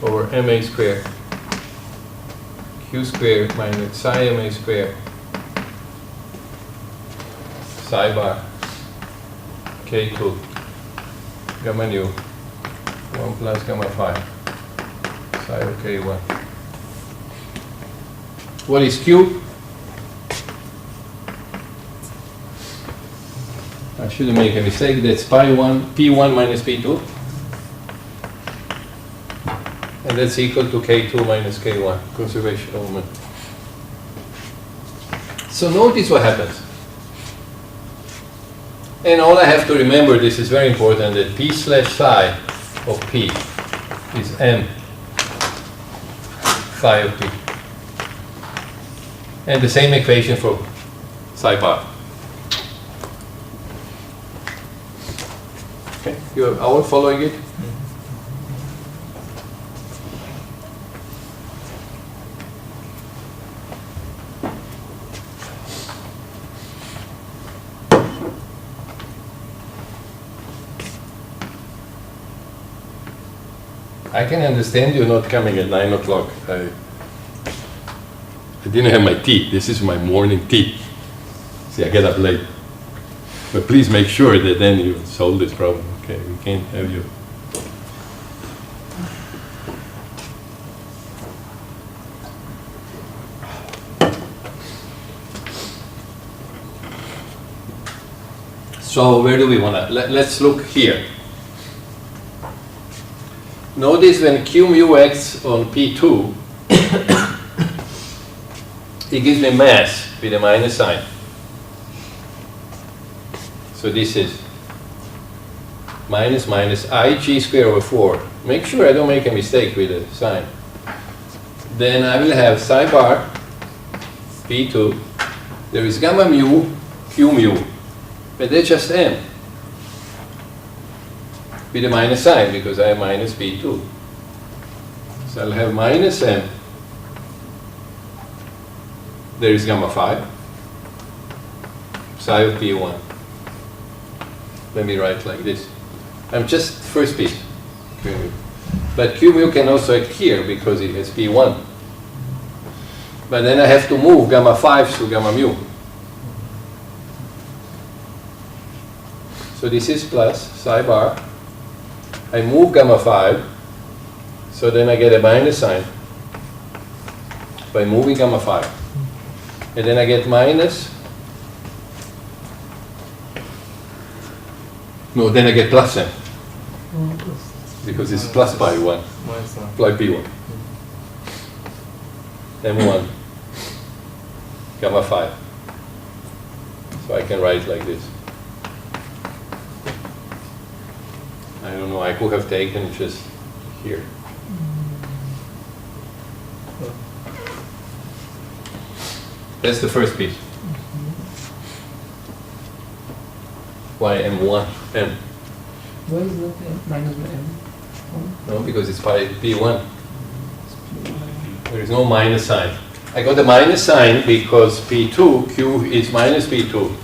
over ma squared q squared minus psi ma squared psi bar k2 gamma nu 1 plus gamma phi psi of k1. What is q? I shouldn't make a mistake. That's p1 minus p2, and that's equal to k2 minus k1, conservation of moment. So notice what happens. And all I have to remember, this is very important, that p slash psi of p is m psi of p. And the same equation for psi bar. Okay, you are all following it? I can understand you not coming at 9 o'clock. I didn't have my tea. This is my morning tea. See, I get up late. But please make sure that then you solve this problem. Okay, we can't have you. So where do we want to? Let's look here. Notice when q mu x on p2, it gives me mass with a minus sign. So this is minus I g squared over 4. Make sure I don't make a mistake with the sign. Then I will have psi bar p2. There is gamma mu q mu, but that's just m with a minus sign because I have minus p2. So I'll have minus m. There is gamma phi, psi of p1. Let me write like this. I'm just first piece, q mu. But q mu can also act here because it has p1. But then I have to move gamma 5 to gamma mu. So this is plus psi bar. I move gamma 5, so then I get a minus sign by moving gamma 5. And then I get minus, no, then I get plus m, because it's plus pi 1, Minus 1. plus p1. M1, gamma 5. So I can write like this. I don't know, I could have taken just here. That's the first piece. Why M1? M. Why is that minus m? No, because it's pi p1. There is no minus sign. I got the minus sign because p2, q is minus p2.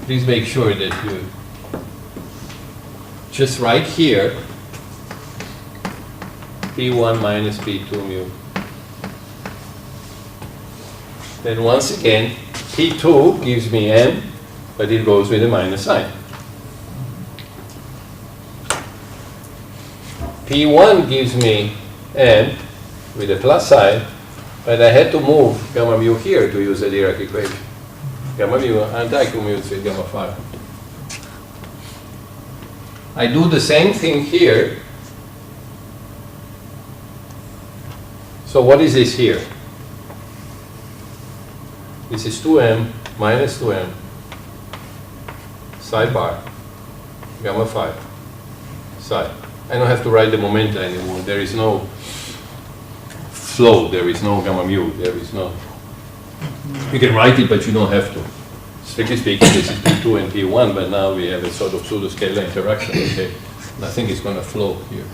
Please make sure that you just write here p1 minus p2 mu. Then once again, p2 gives me m, but it goes with a minus sign. P1 gives me n with a plus sign, but I had to move gamma mu here to use the Dirac equation. Gamma mu anti-commutes with gamma phi. I do the same thing here. So what is this here? This is 2m minus 2m psi bar gamma phi psi. I don't have to write the momenta anymore. There is no flow. There is no gamma mu. There is no. You can write it, but you don't have to. Strictly speaking, this is P2 and P1, but now we have a sort of pseudo-scalar interaction. Okay, nothing is going to flow here.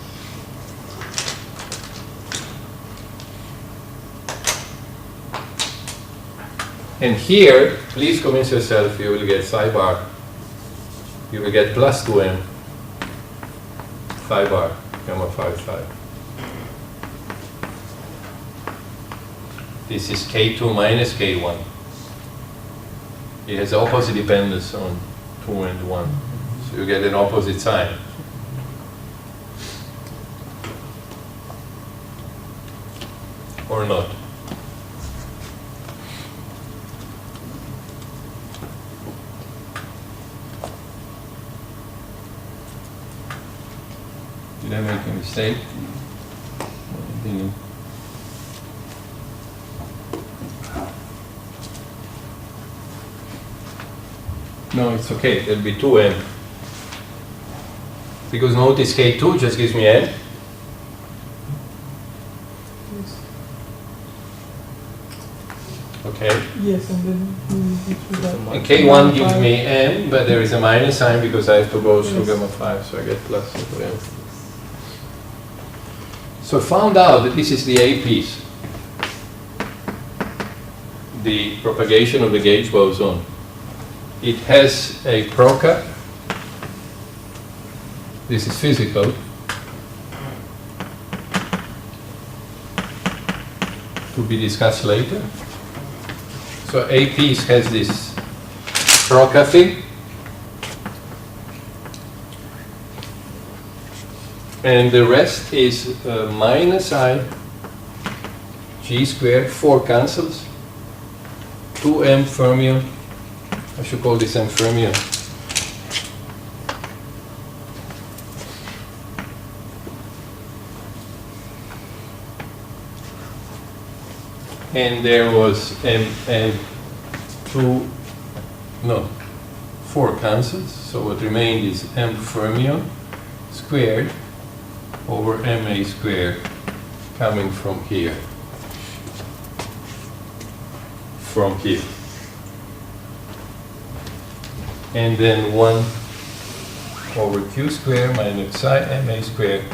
And here, please convince yourself you will get psi bar. You will get plus 2m phi bar gamma phi phi. This is K2 minus K1. It has opposite dependence on 2 and 1. So you get an opposite sign. Or not. Did I make a mistake? No, it's okay. There'll be 2n. Because notice K2 just gives me n. Okay. Yes, and then And K1 gives me m, but there is a minus sign because I have to go through gamma 5, so I get plus m. So I found out that this is the A piece, the propagation of the gauge boson. It has a proca. This is physical. To be discussed later. So A piece has this proca thing. And the rest is minus I g squared, 4 cancels, 2m fermion. I should call this m fermion. And there was m 4 cancels, so what remained is m fermion squared over ma squared coming from here. From here. And then 1 over q squared minus psi ma squared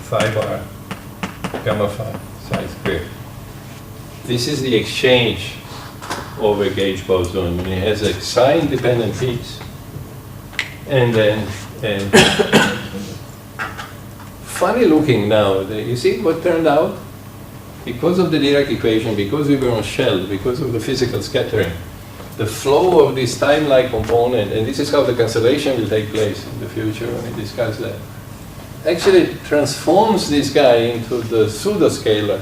phi bar gamma phi psi squared. This is the exchange of a gauge boson. It has a psi-independent piece. And then, funny looking now, you see what turned out? Because of the Dirac equation, because we were on shell, because of the physical scattering, the flow of this time-like component, and this is how the cancellation will take place in the future when we discuss that, actually transforms this guy into the pseudo-scalar.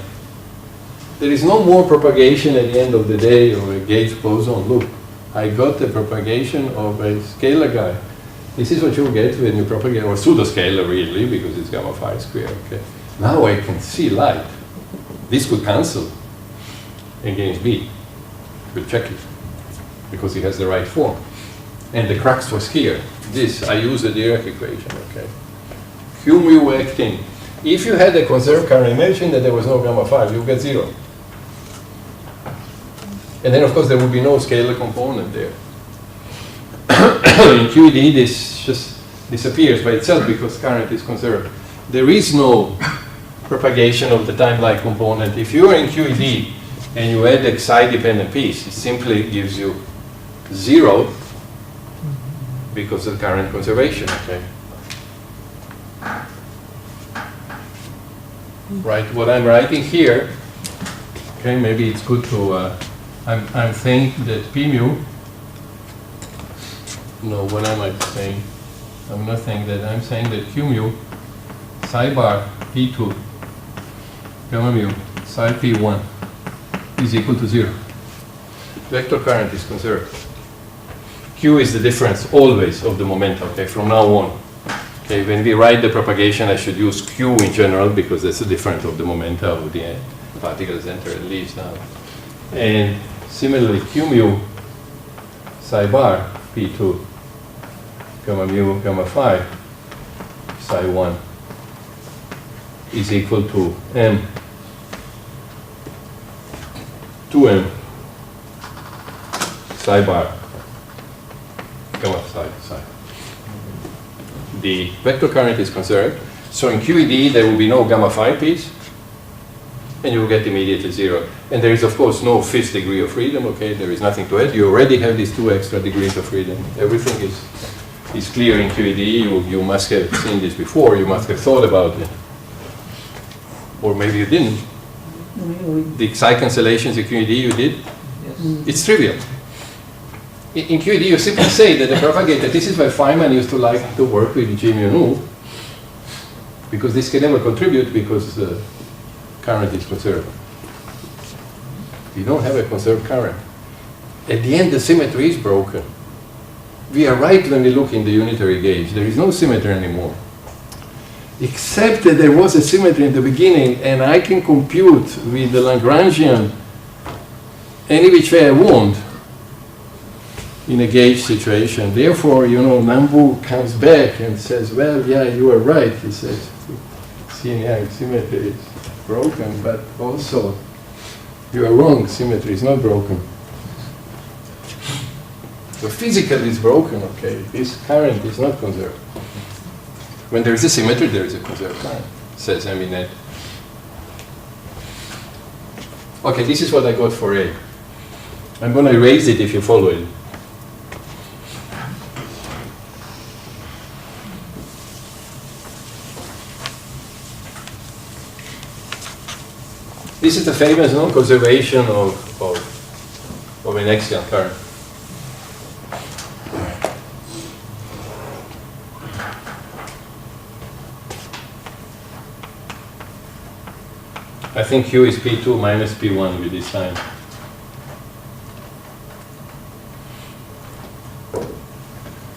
There is no more propagation at the end of the day of a gauge boson. Look, I got the propagation of a scalar guy. This is what you get when you propagate, or pseudo-scalar really, because it's gamma phi squared. Okay. Now I can see light. This could cancel against B. We'll check it, because it has the right form. And the crux was here. This, I use the Dirac equation, okay? Q mu acting. If you had a conserved current, imagine that there was no gamma phi, you get 0. And then, of course, there would be no scalar component there. In QED, this just disappears by itself because current is conserved. There is no propagation of the time-like component. If you are in QED and you add a psi-dependent piece, it simply gives you 0 because of current conservation. Okay. Right. What I'm writing here. Okay. Maybe it's good to. I'm saying that P mu. No, what am I saying? I'm not saying that. I'm saying that Q mu psi bar P2 gamma mu psi P1 is equal to 0. Vector current is conserved. Q is the difference always of the momentum, okay, from now on. Okay, when we write the propagation, I should use Q in general because that's the difference of the momenta of the particles enter and leaves now. And similarly, Q mu psi bar P2 gamma mu gamma phi psi 1 is equal to m 2m psi bar gamma psi. The vector current is conserved. So in QED there will be no gamma phi piece, and you will get immediately 0. And there is of course no 5th degree of freedom, okay, there is nothing to add. You already have these 2 extra degrees of freedom. Everything is clear in QED. You must have seen this before, you must have thought about it. Or maybe you didn't. The psi cancellations in QED you did? Yes. It's trivial. In QED you simply say that the propagator, this is why Feynman used to like to work with G mu nu, because this can never contribute because the current is conserved. You don't have a conserved current. At the end the symmetry is broken. We are right when we look in the unitary gauge. There is no symmetry anymore. Except that there was a symmetry in the beginning, and I can compute with the Lagrangian any which way I want in a gauge situation. Therefore, you know, Nambu comes back and says, well, yeah, you are right. He says, Yang symmetry is broken, but also you are wrong, symmetry is not broken. So physically it's broken, okay. This current is not conserved. When there is a symmetry, there is a conserved current, says Eminet. Okay, this is what I got for A. I'm going to erase it if you follow it. This is the famous non-conservation of an axial current. I think Q is P2 minus P1 with this sign.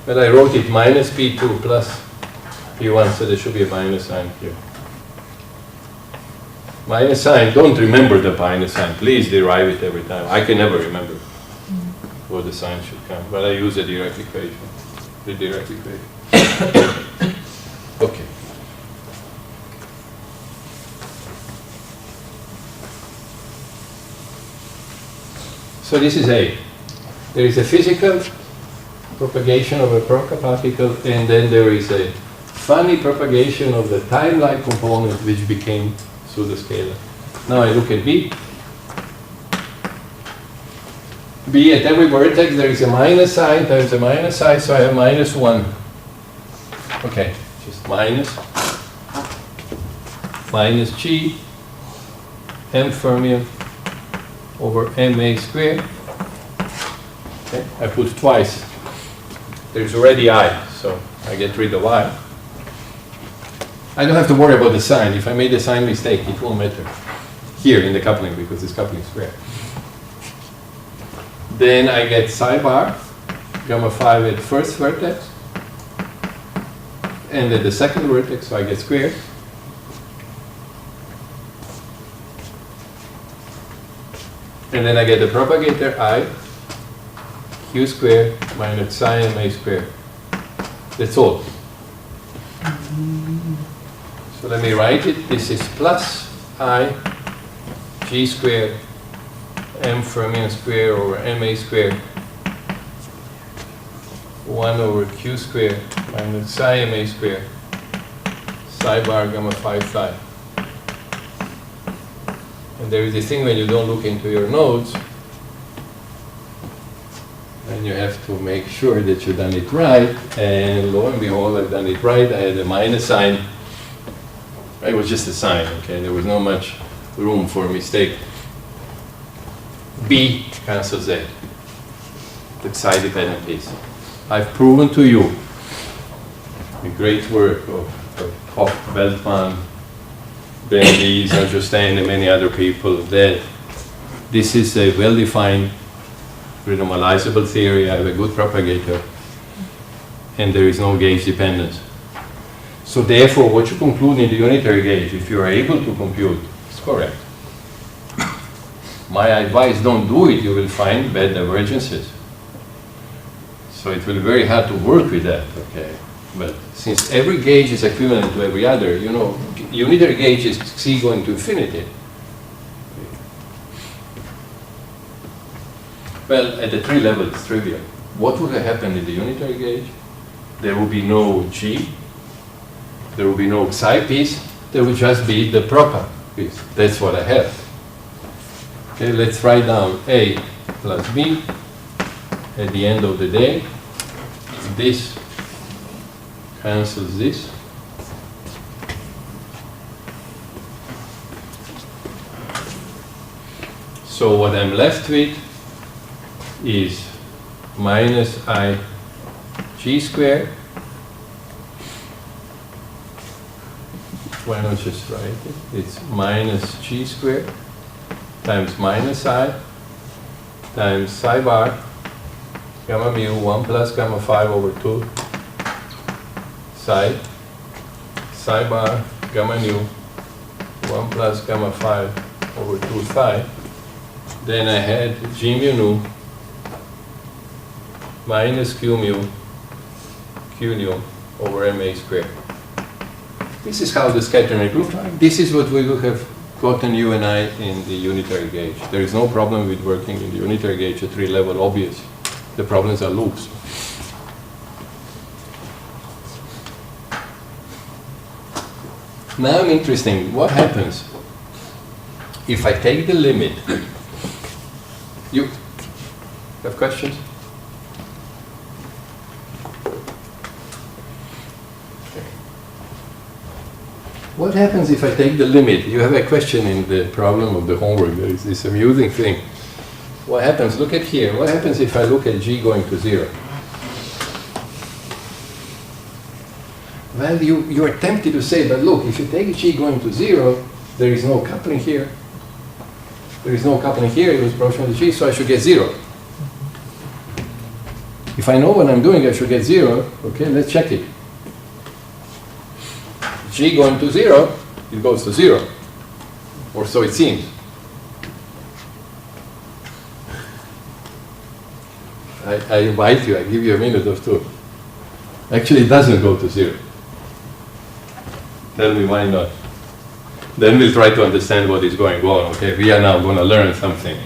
But I wrote it minus P2 plus P1, so there should be a minus sign here. Minus sign, don't remember the minus sign. Please derive it every time. I can never remember what the sign should come, but I use a direct equation. The direct equation. Okay. So this is A. There is a physical propagation of a particle, and then there is a funny propagation of the time-like component which became pseudo-scalar. Now I look at B. B, at every vertex there is a minus sign times a minus sign, so I have minus 1. Okay, just minus G M fermion over MA squared. Okay, I put twice. There's already I, so I get rid of I. I don't have to worry about the sign. If I made a sign mistake, it won't matter here in the coupling because this coupling is square. Then I get psi bar, gamma 5 at the first vertex, and at the second vertex, so I get squared. And then I get the propagator I, Q squared minus psi MA squared. That's all. So let me write it. This is plus I G squared M fermion squared over MA squared 1 over Q squared minus psi MA squared psi bar gamma 5 psi. And there is a thing when you don't look into your notes, and you have to make sure that you've done it right. And lo and behold, I've done it right. I had a minus sign. It was just a sign, okay? There was not much room for a mistake. B cancels A, the psi-dependent piece. I've proven to you the great work of So Beltman, Bernays, Einstein, and many other people, that this is a well-defined renormalizable theory. I have a good propagator, and there is no gauge dependence. So therefore, what you conclude in the unitary gauge, if you are able to compute, is correct. My advice, don't do it, you will find bad divergences. So it will be very hard to work with that, okay? But since every gauge is equivalent to every other, you know, unitary gauge is C going to infinity. Well, at the 3 level, it's trivial. What would have happened in the unitary gauge? There would be no G, there would be no psi piece, there would just be the proper piece. That's what I have. Okay, let's write down A plus B at the end of the day. This cancels this. So what I'm left with is minus I G squared. Why not just write it? It's minus G squared times minus I times psi bar gamma mu 1 plus gamma 5 over 2 psi bar gamma nu 1 plus gamma 5 over 2 psi. Then I had G mu nu minus Q mu Q nu over MA squared. This is how the scattering looks like. This is what we would have gotten you and I in the unitary gauge. There is no problem with working in the unitary gauge at 3 level, obvious. The problems are loops. Now interesting, what happens if I take the limit? You have questions? What happens if I take the limit? You have a question in the problem of the homework. There is this amusing thing. What happens? Look at here. What happens if I look at G going to 0? Well, you are tempted to say, but look, if you take G going to 0, there is no coupling here. There is no coupling here. It was proportional to G, so I should get 0. If I know what I'm doing, I should get 0. Okay, let's check it. G going to 0, it goes to 0. Or so it seems. I invite you, I give you a minute or two. Actually, it doesn't go to 0. Tell me why not. Then we'll try to understand what is going on. Okay, we are now going to learn something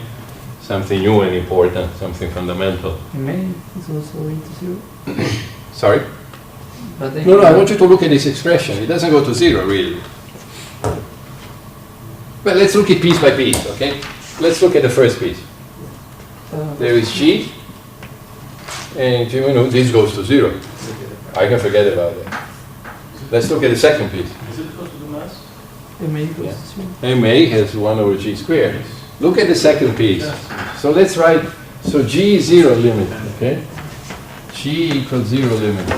new and important, something fundamental. MA is also going to 0. Sorry? But No, I want you to look at this expression. It doesn't go to 0, really. Well, let's look at piece by piece, okay? Let's look at the first piece. There is G, and you know, this goes to 0. I can forget about it. Let's look at the second piece. Is it equal to the mass? MA goes to 0. MA has 1 over G squared. Look at the second piece. So let's write, so G is 0 limit, okay? G equals 0 limit.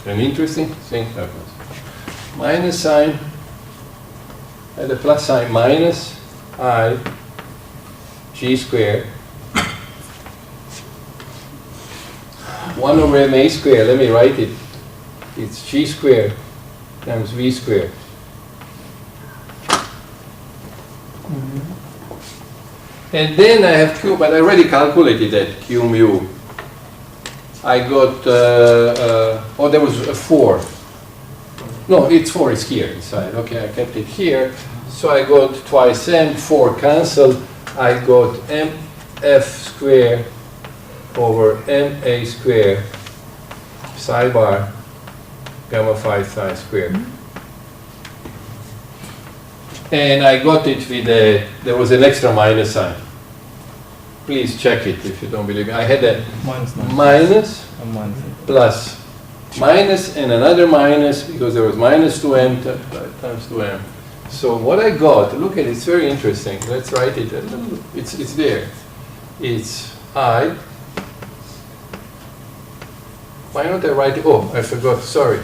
An interesting thing happens. Minus sign, and the plus sign, minus I G squared 1 over MA squared. Let me write it. It's G squared times V squared. And then I have Q, but I already calculated that Q mu. I got, oh, there was a 4. No, it's 4, it's here inside. Okay, I kept it here. So I got twice M, 4 cancelled. I got MF squared over MA squared psi bar gamma 5 psi squared. And I got it with a, there was an extra minus sign. Please check it if you don't believe me. I had a minus plus minus and another minus because there was minus 2m times 2m. So what I got, look at it, it's very interesting. Let's write it. It's there. It's I why not I write it? Oh, I forgot, sorry.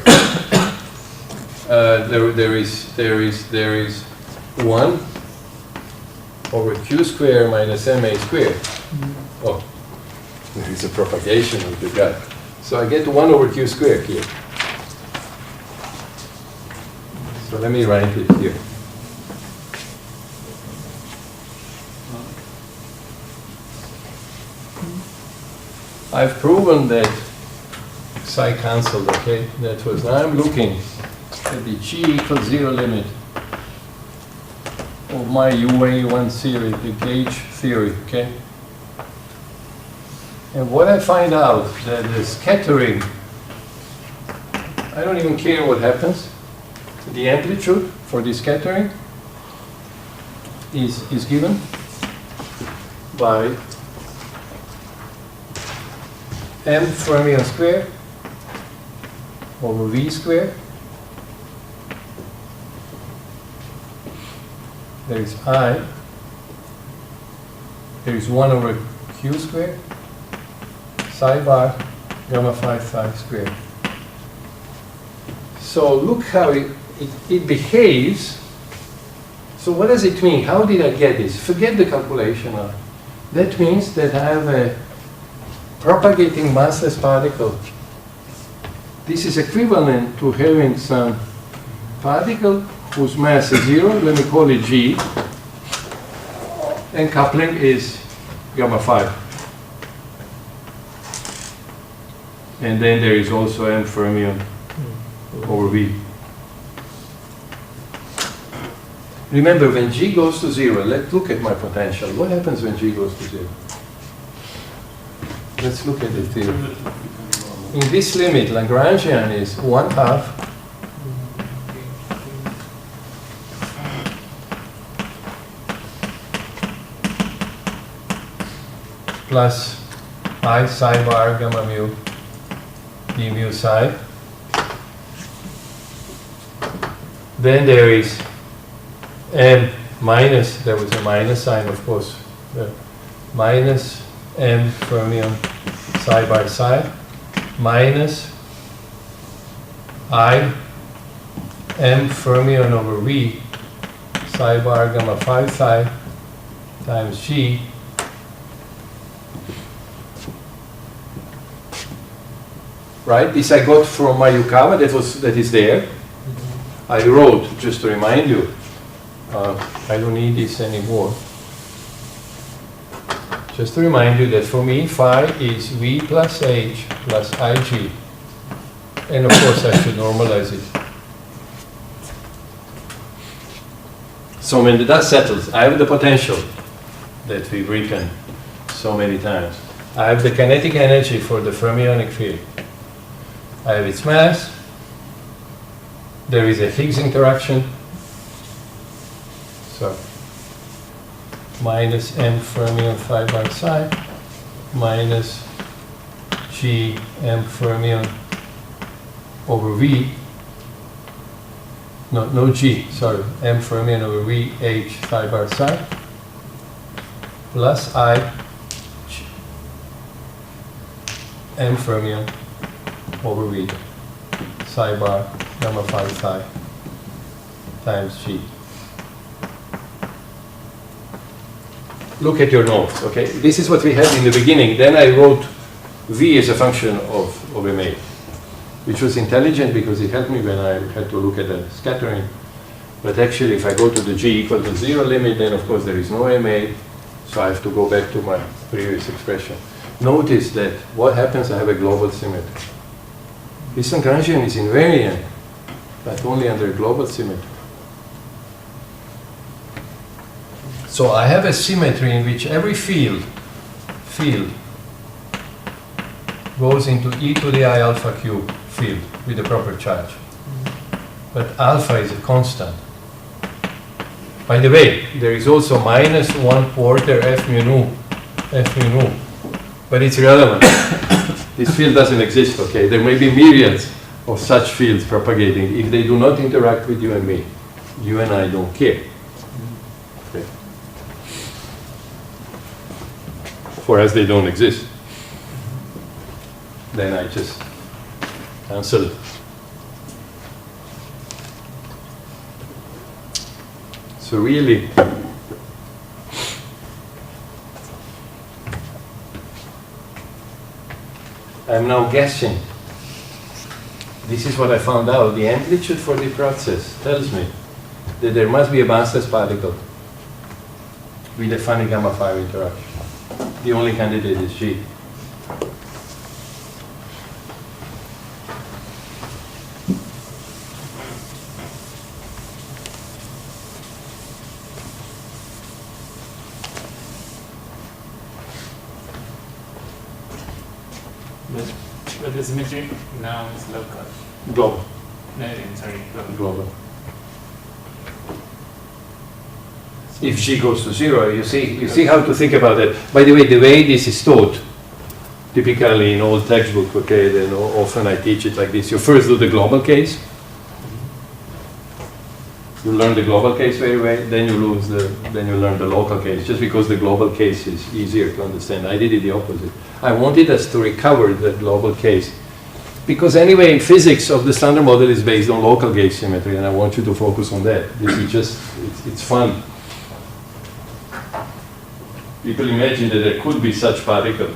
There is 1 over q squared minus ma squared. Oh, there is a propagation of the guy. So I get 1 over q squared here. So let me write it here. I've proven that psi cancelled, okay? That was, now I'm looking at the g equals 0 limit of my UA1 theory, the gauge theory, okay? And what I find out that the scattering, I don't even care what happens. The amplitude for the scattering is given by m fermion squared over v squared. There is I. There is 1 over q squared psi bar gamma phi phi squared. So look how it behaves. So what does it mean? How did I get this? Forget the calculation now. That means that I have a propagating massless particle. This is equivalent to having some particle whose mass is 0, let me call it g, and coupling is gamma phi. And then there is also m fermion over v. Remember, when g goes to 0, let's look at my potential. What happens when g goes to 0? Let's look at the theory. In this limit, Lagrangian is 1/2 plus I psi bar gamma mu d mu psi. Then there is m minus, there was a minus sign, of course, minus m fermion psi bar psi minus I m fermion over v psi bar gamma phi psi times g right? This I got from my Yukawa, that is there. I wrote, just to remind you, I don't need this anymore. Just to remind you that for me, phi is v plus h plus ig. And of course, I should normalize it. So when the dust settles, I have the potential that we've written so many times. I have the kinetic energy for the fermionic field. I have its mass. There is a Higgs interaction. So minus m fermion phi bar psi minus g m fermion over v. No g, sorry, m fermion over v h phi bar psi plus I m fermion over v psi bar gamma phi psi times g. Look at your notes, okay? This is what we had in the beginning. Then I wrote v as a function of ma, which was intelligent because it helped me when I had to look at the scattering. But actually, if I go to the g equal to 0 limit, then of course there is no ma, so I have to go back to my previous expression. Notice that what happens, I have a global symmetry. This Lagrangian is invariant, but only under global symmetry. So I have a symmetry in which every field goes into e to the I alpha cube field with a proper charge. But alpha is a constant. By the way, there is also minus 1/4 f mu nu, but it's irrelevant. This field doesn't exist, okay? There may be myriads of such fields propagating. If they do not interact with you and me, you and I don't care. Okay? For as they don't exist, then I just cancelled. So really, I'm now guessing. This is what I found out. The amplitude for the process tells me that there must be a massless particle with a funny gamma-5 interaction. The only candidate is G. But the symmetry now is local. Global. No, sorry, global. Global. If G goes to 0, you see how to think about it. By the way, the way this is taught, typically in old textbook, okay, then often I teach it like this. You first do the global case. You learn the global case very well, then you learn the local case, just because the global case is easier to understand. I did it the opposite. I wanted us to recover the global case. Because anyway, physics of the standard model is based on local gauge symmetry, and I want you to focus on that. This is just, it's fun. People imagine that there could be such particle.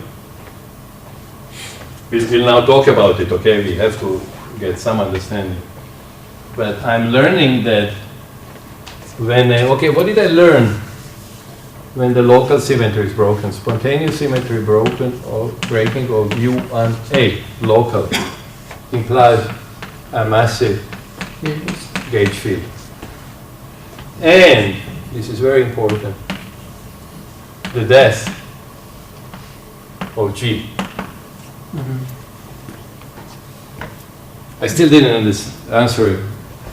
We'll now talk about it, okay? We have to get some understanding. But I'm learning that when, okay, what did I learn when the local symmetry is broken? Spontaneous symmetry broken or breaking of U1A, local, implies a massive gauge field. And, this is very important, the death of G. I still didn't answer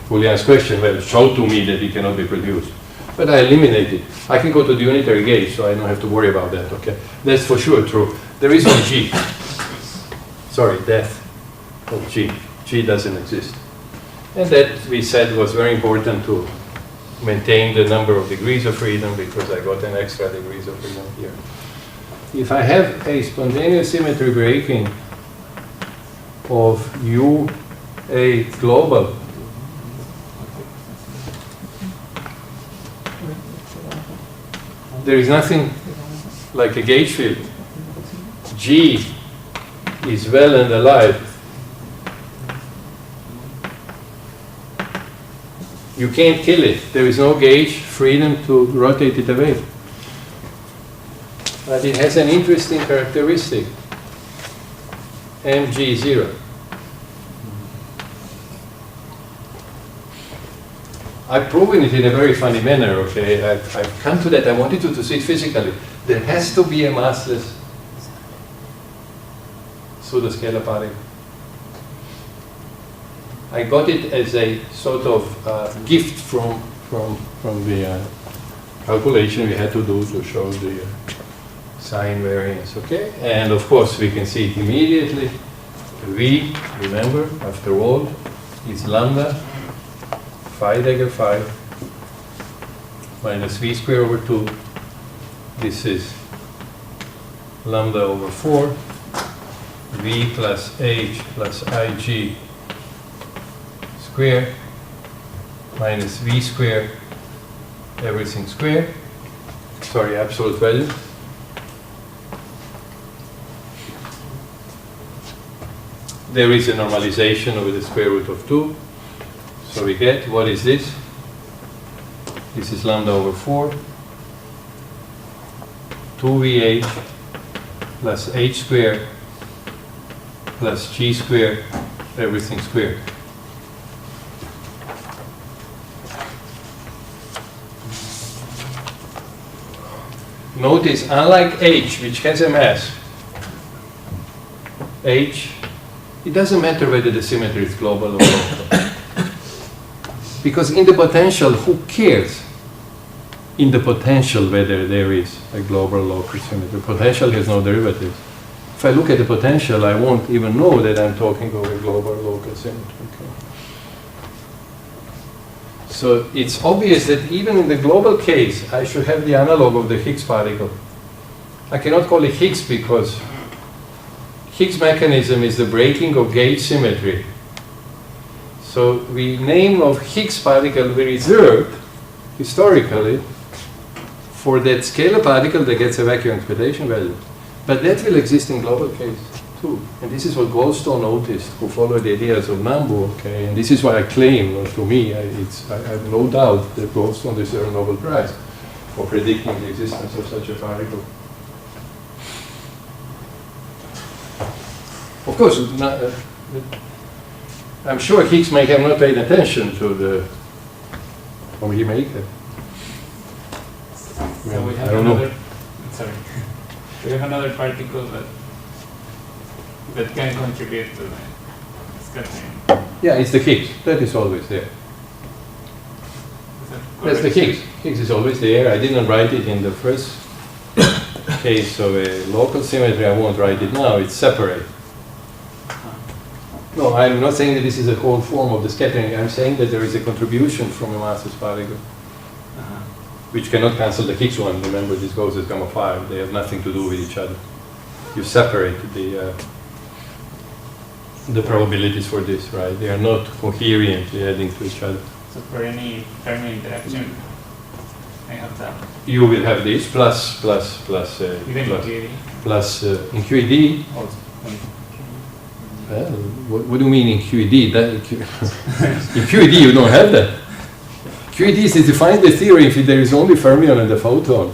Julian's question. Well, show to me that it cannot be produced. But I eliminated. I can go to the unitary gauge, so I don't have to worry about that, okay? That's for sure true. There is no G. Sorry, death of G. G doesn't exist. And that, we said, was very important to maintain the number of degrees of freedom, because I got an extra degrees of freedom here. If I have a spontaneous symmetry breaking of UA global, there is nothing like a gauge field. G is well and alive. You can't kill it. There is no gauge freedom to rotate it away. But it has an interesting characteristic. Mg0. I've proven it in a very funny manner, okay? I've come to that. I wanted you to see it physically. There has to be a massless pseudoscalar particle. I got it as a sort of gift from the calculation we had to do to show the sign variance, okay? And of course, we can see it immediately. V, remember, after all, is lambda phi dagger phi minus v squared over 2. This is lambda over 4, v plus h plus ig squared minus v squared, everything squared. Sorry, absolute value. There is a normalization over the square root of 2. So we get, what is this? This is lambda over 4, 2vh plus h squared plus g squared, everything squared. Notice, unlike h, which has a mass, h, it doesn't matter whether the symmetry is global or local. Because in the potential, who cares? In the potential, whether there is a global or local symmetry. Potential has no derivatives. If I look at the potential, I won't even know that I'm talking about a global or local symmetry. Okay. So it's obvious that even in the global case, I should have the analog of the Higgs particle. I cannot call it Higgs because Higgs mechanism is the breaking of gauge symmetry So the name of Higgs particle we reserved historically for that scalar particle that gets a vacuum expectation value. But that will exist in global case too. And this is what Goldstone noticed, who followed the ideas of Nambu, okay? And this is why I claim, to me, I have no doubt that Goldstone deserves a Nobel Prize for predicting the existence of such a particle. Of course, I'm sure Higgs may have not paid attention to the, or he may have. So we I have don't know. another, sorry, we have another particle that can contribute to the scattering. Yeah, it's the Higgs. That is always there. Is that That's the correct? Higgs. Higgs is always there. I didn't write it in the first case of a local symmetry. I won't write it now. It's separate. No, I'm not saying that this is a whole form of the scattering. I'm saying that there is a contribution from a massless particle, which cannot cancel the Higgs one. Remember, this goes as gamma 5. They have nothing to do with each other. You separate the probabilities for this, right? They are not coherently adding to each other. So for any Fermi interaction, I have that. You will have this plus Even in plus QED. plus in QED. Also. Well, what do you mean in QED? That, in QED you don't have that. QED is to define the theory if there is only fermion and the photon.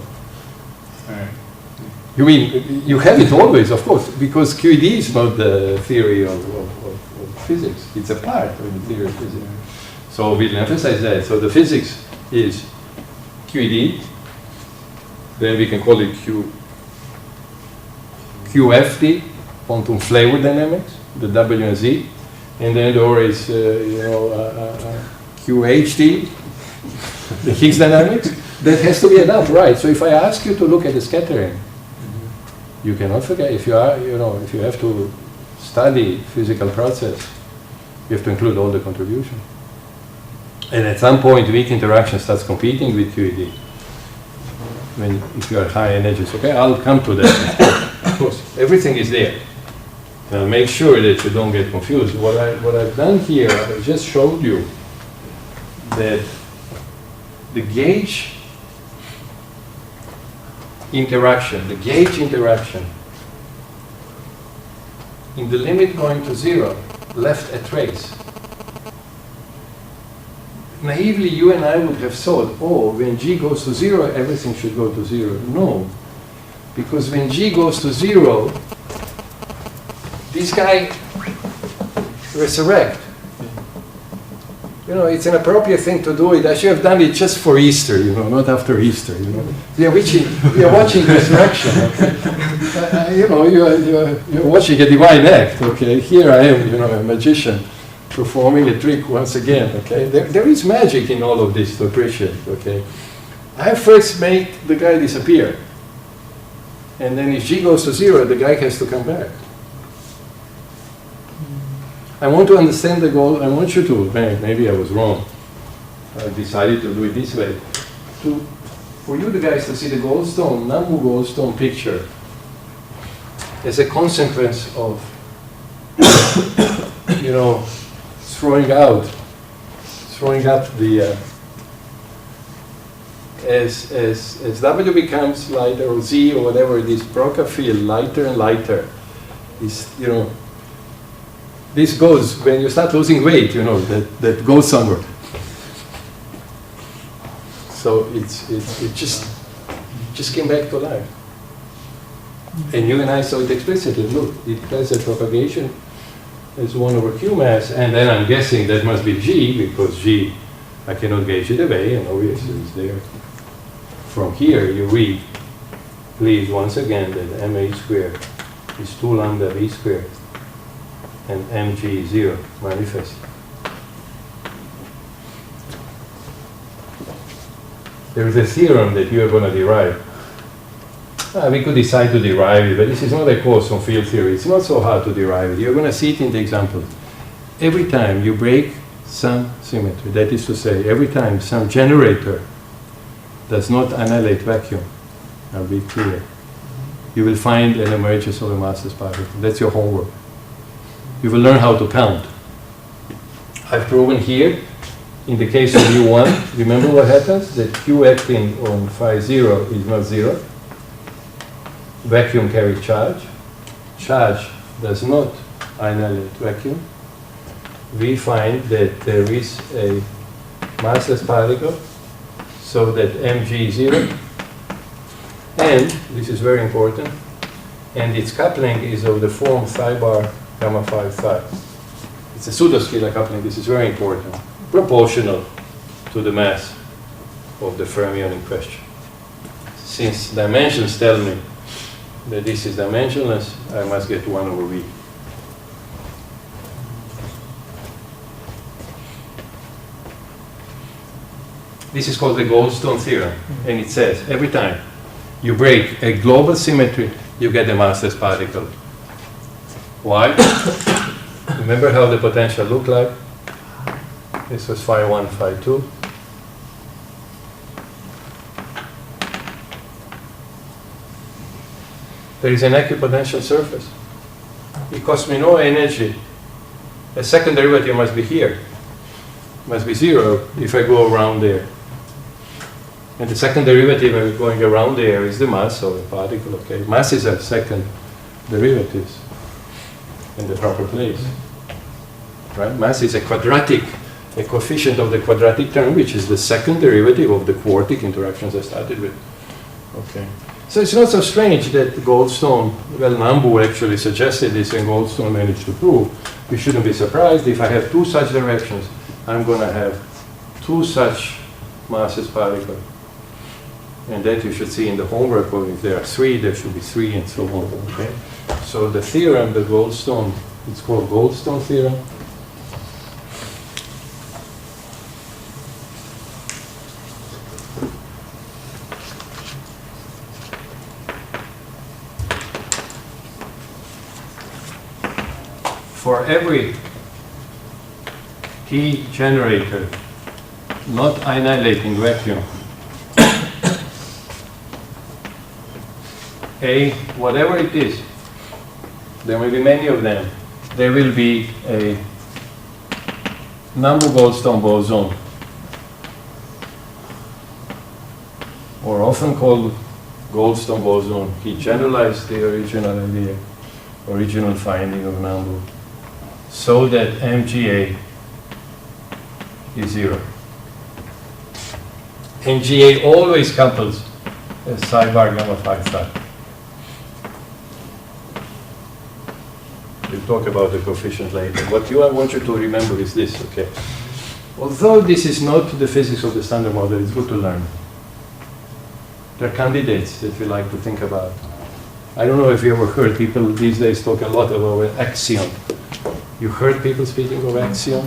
Alright. You mean, you have it always, of course, because QED is not the theory of physics. It's a part of the theory of physics. So we'll emphasize that. So the physics is QED, then we can call it QFD, quantum flavor dynamics, the W and Z, and then there is, QHD, the Higgs dynamics. That has to be enough, right? So if I ask you to look at the scattering, you cannot forget, if you are, if you have to study physical process, you have to include all the contribution. And at some point, weak interaction starts competing with QED. If you are high energies, okay, I'll come to that. Of course, everything is there. Now make sure that you don't get confused. What I've done here, I just showed you that the gauge interaction, in the limit going to 0, left a trace. Naively, you and I would have thought, oh, when G goes to 0, everything should go to 0. No, because when G goes to 0, this guy resurrects. It's an appropriate thing to do it. I should have done it just for Easter, not after Easter. We are watching resurrection. Okay? You're watching a divine act. Okay, here I am, a magician, performing a trick once again. Okay, there is magic in all of this to appreciate. Okay, I first make the guy disappear, and then if G goes to 0, the guy has to come back. I want to understand the goal. I want you to, maybe I was wrong. I decided to do it this way. For you the guys to see the Goldstone, Nambu Goldstone picture as a consequence of, throwing up the, as W becomes lighter, or Z or whatever, this Broca field lighter and lighter, this goes, when you start losing weight, that goes somewhere. So it just came back to life. And you and I saw it explicitly. Look, it has a propagation as 1 over Q mass, and then I'm guessing that must be G, because G, I cannot gauge it away, and obviously it's there. From here, you read, please, once again, that MA squared is 2 lambda V squared. And mg 0 manifest. There is a theorem that you are going to derive. We could decide to derive it, but this is not a course on field theory. It's not so hard to derive it. You're going to see it in the example. Every time you break some symmetry, that is to say, every time some generator does not annihilate vacuum, I'll be clear, you will find an emergence of a massless particle. That's your homework. You will learn how to count. I've proven here, in the case of U1, remember what happens? That Q acting on phi 0 is not 0. Vacuum carries charge. Charge does not annihilate vacuum. We find that there is a massless particle, so that mg is 0. And, this is very important, and its coupling is of the form phi bar gamma phi phi. It's a pseudo-scalar coupling, this is very important, proportional to the mass of the fermion in question. Since dimensions tell me that this is dimensionless, I must get 1 over V. This is called the Goldstone theorem, and it says every time you break a global symmetry, you get a massless particle. Why? Remember how the potential looked like? This was phi 1, phi 2. There is an equipotential surface. It costs me no energy. A second derivative must be here. Must be 0 if I go around there. And the second derivative going around there is the mass of the particle. Okay, masses are second derivatives in the proper place. Right? Mass is a quadratic, a coefficient of the quadratic term, which is the second derivative of the quartic interactions I started with. Okay. So it's not so strange that Goldstone, well, Nambu actually suggested this and Goldstone managed to prove. We shouldn't be surprised if I have two such directions, I'm going to have two such massless particles. And that you should see in the homework, or if there are 3, there should be 3 and so on. Okay? So the theorem, the Goldstone, it's called Goldstone theorem. For every T generator not annihilating vacuum, whatever it is, there may be many of them, there will be a Nambu-Goldstone boson, or often called Goldstone boson. He generalized the original idea, original finding of Nambu, so that MGA is 0. MGA always couples a psi bar gamma phi phi. We'll talk about the coefficient later. What I want you to remember is this, okay? Although this is not the physics of the standard model, it's good to learn. There are candidates that we like to think about. I don't know if you ever heard people these days talk a lot about an axion. You heard people speaking of axion?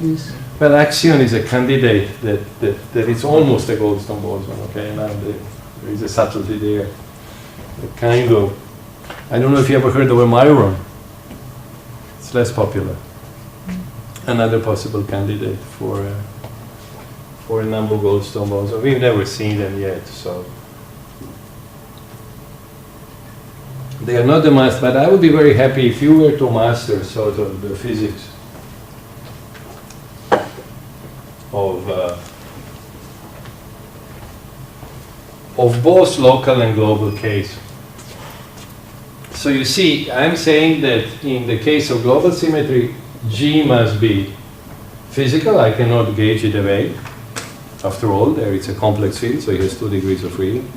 Yes. Well, axion is a candidate that is almost a Goldstone boson, okay? Now there is a subtlety there. A kind of, I don't know if you ever heard of a myron. It's less popular. Another possible candidate for a Nambu-Goldstone boson. We've never seen them yet, so. They are not the master, but I would be very happy if you were to master sort of the physics of both local and global case. So you see, I'm saying that in the case of global symmetry, G must be physical. I cannot gauge it away. After all, there it's a complex field, so it has 2 degrees of freedom.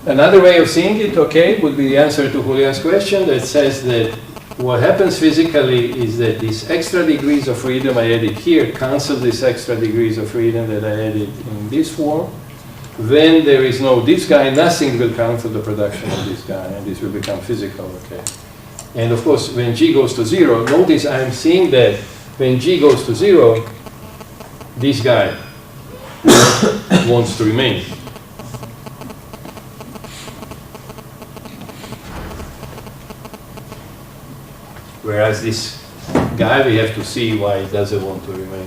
Another way of seeing it, okay, would be the answer to Julian's question that says that what happens physically is that these extra degrees of freedom I added here cancel these extra degrees of freedom that I added in this form. When there is no this guy, nothing will cancel the production of this guy, and this will become physical, okay? And of course, when G goes to 0, notice I'm seeing that when G goes to 0, this guy wants to remain. Whereas this guy, we have to see why he doesn't want to remain.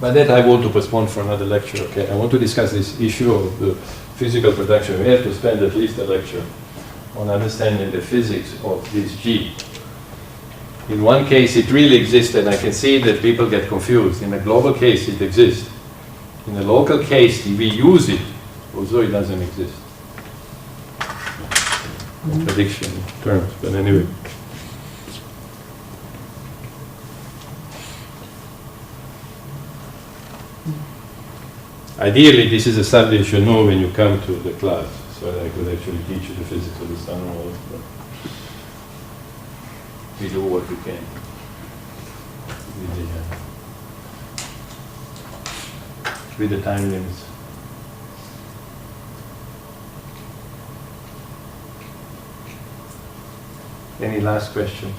But that I want to postpone for another lecture, okay? I want to discuss this issue of the physical production. We have to spend at least a lecture on understanding the physics of this G. In one case it really exists, and I can see that people get confused. In a global case it exists. In a local case we use it, although it doesn't exist. Contradiction in terms, but anyway. Ideally, this is a subject you should know when you come to the class, so I could actually teach you the physics of the sun and all, but we do what we can. With the time limits. Any last question?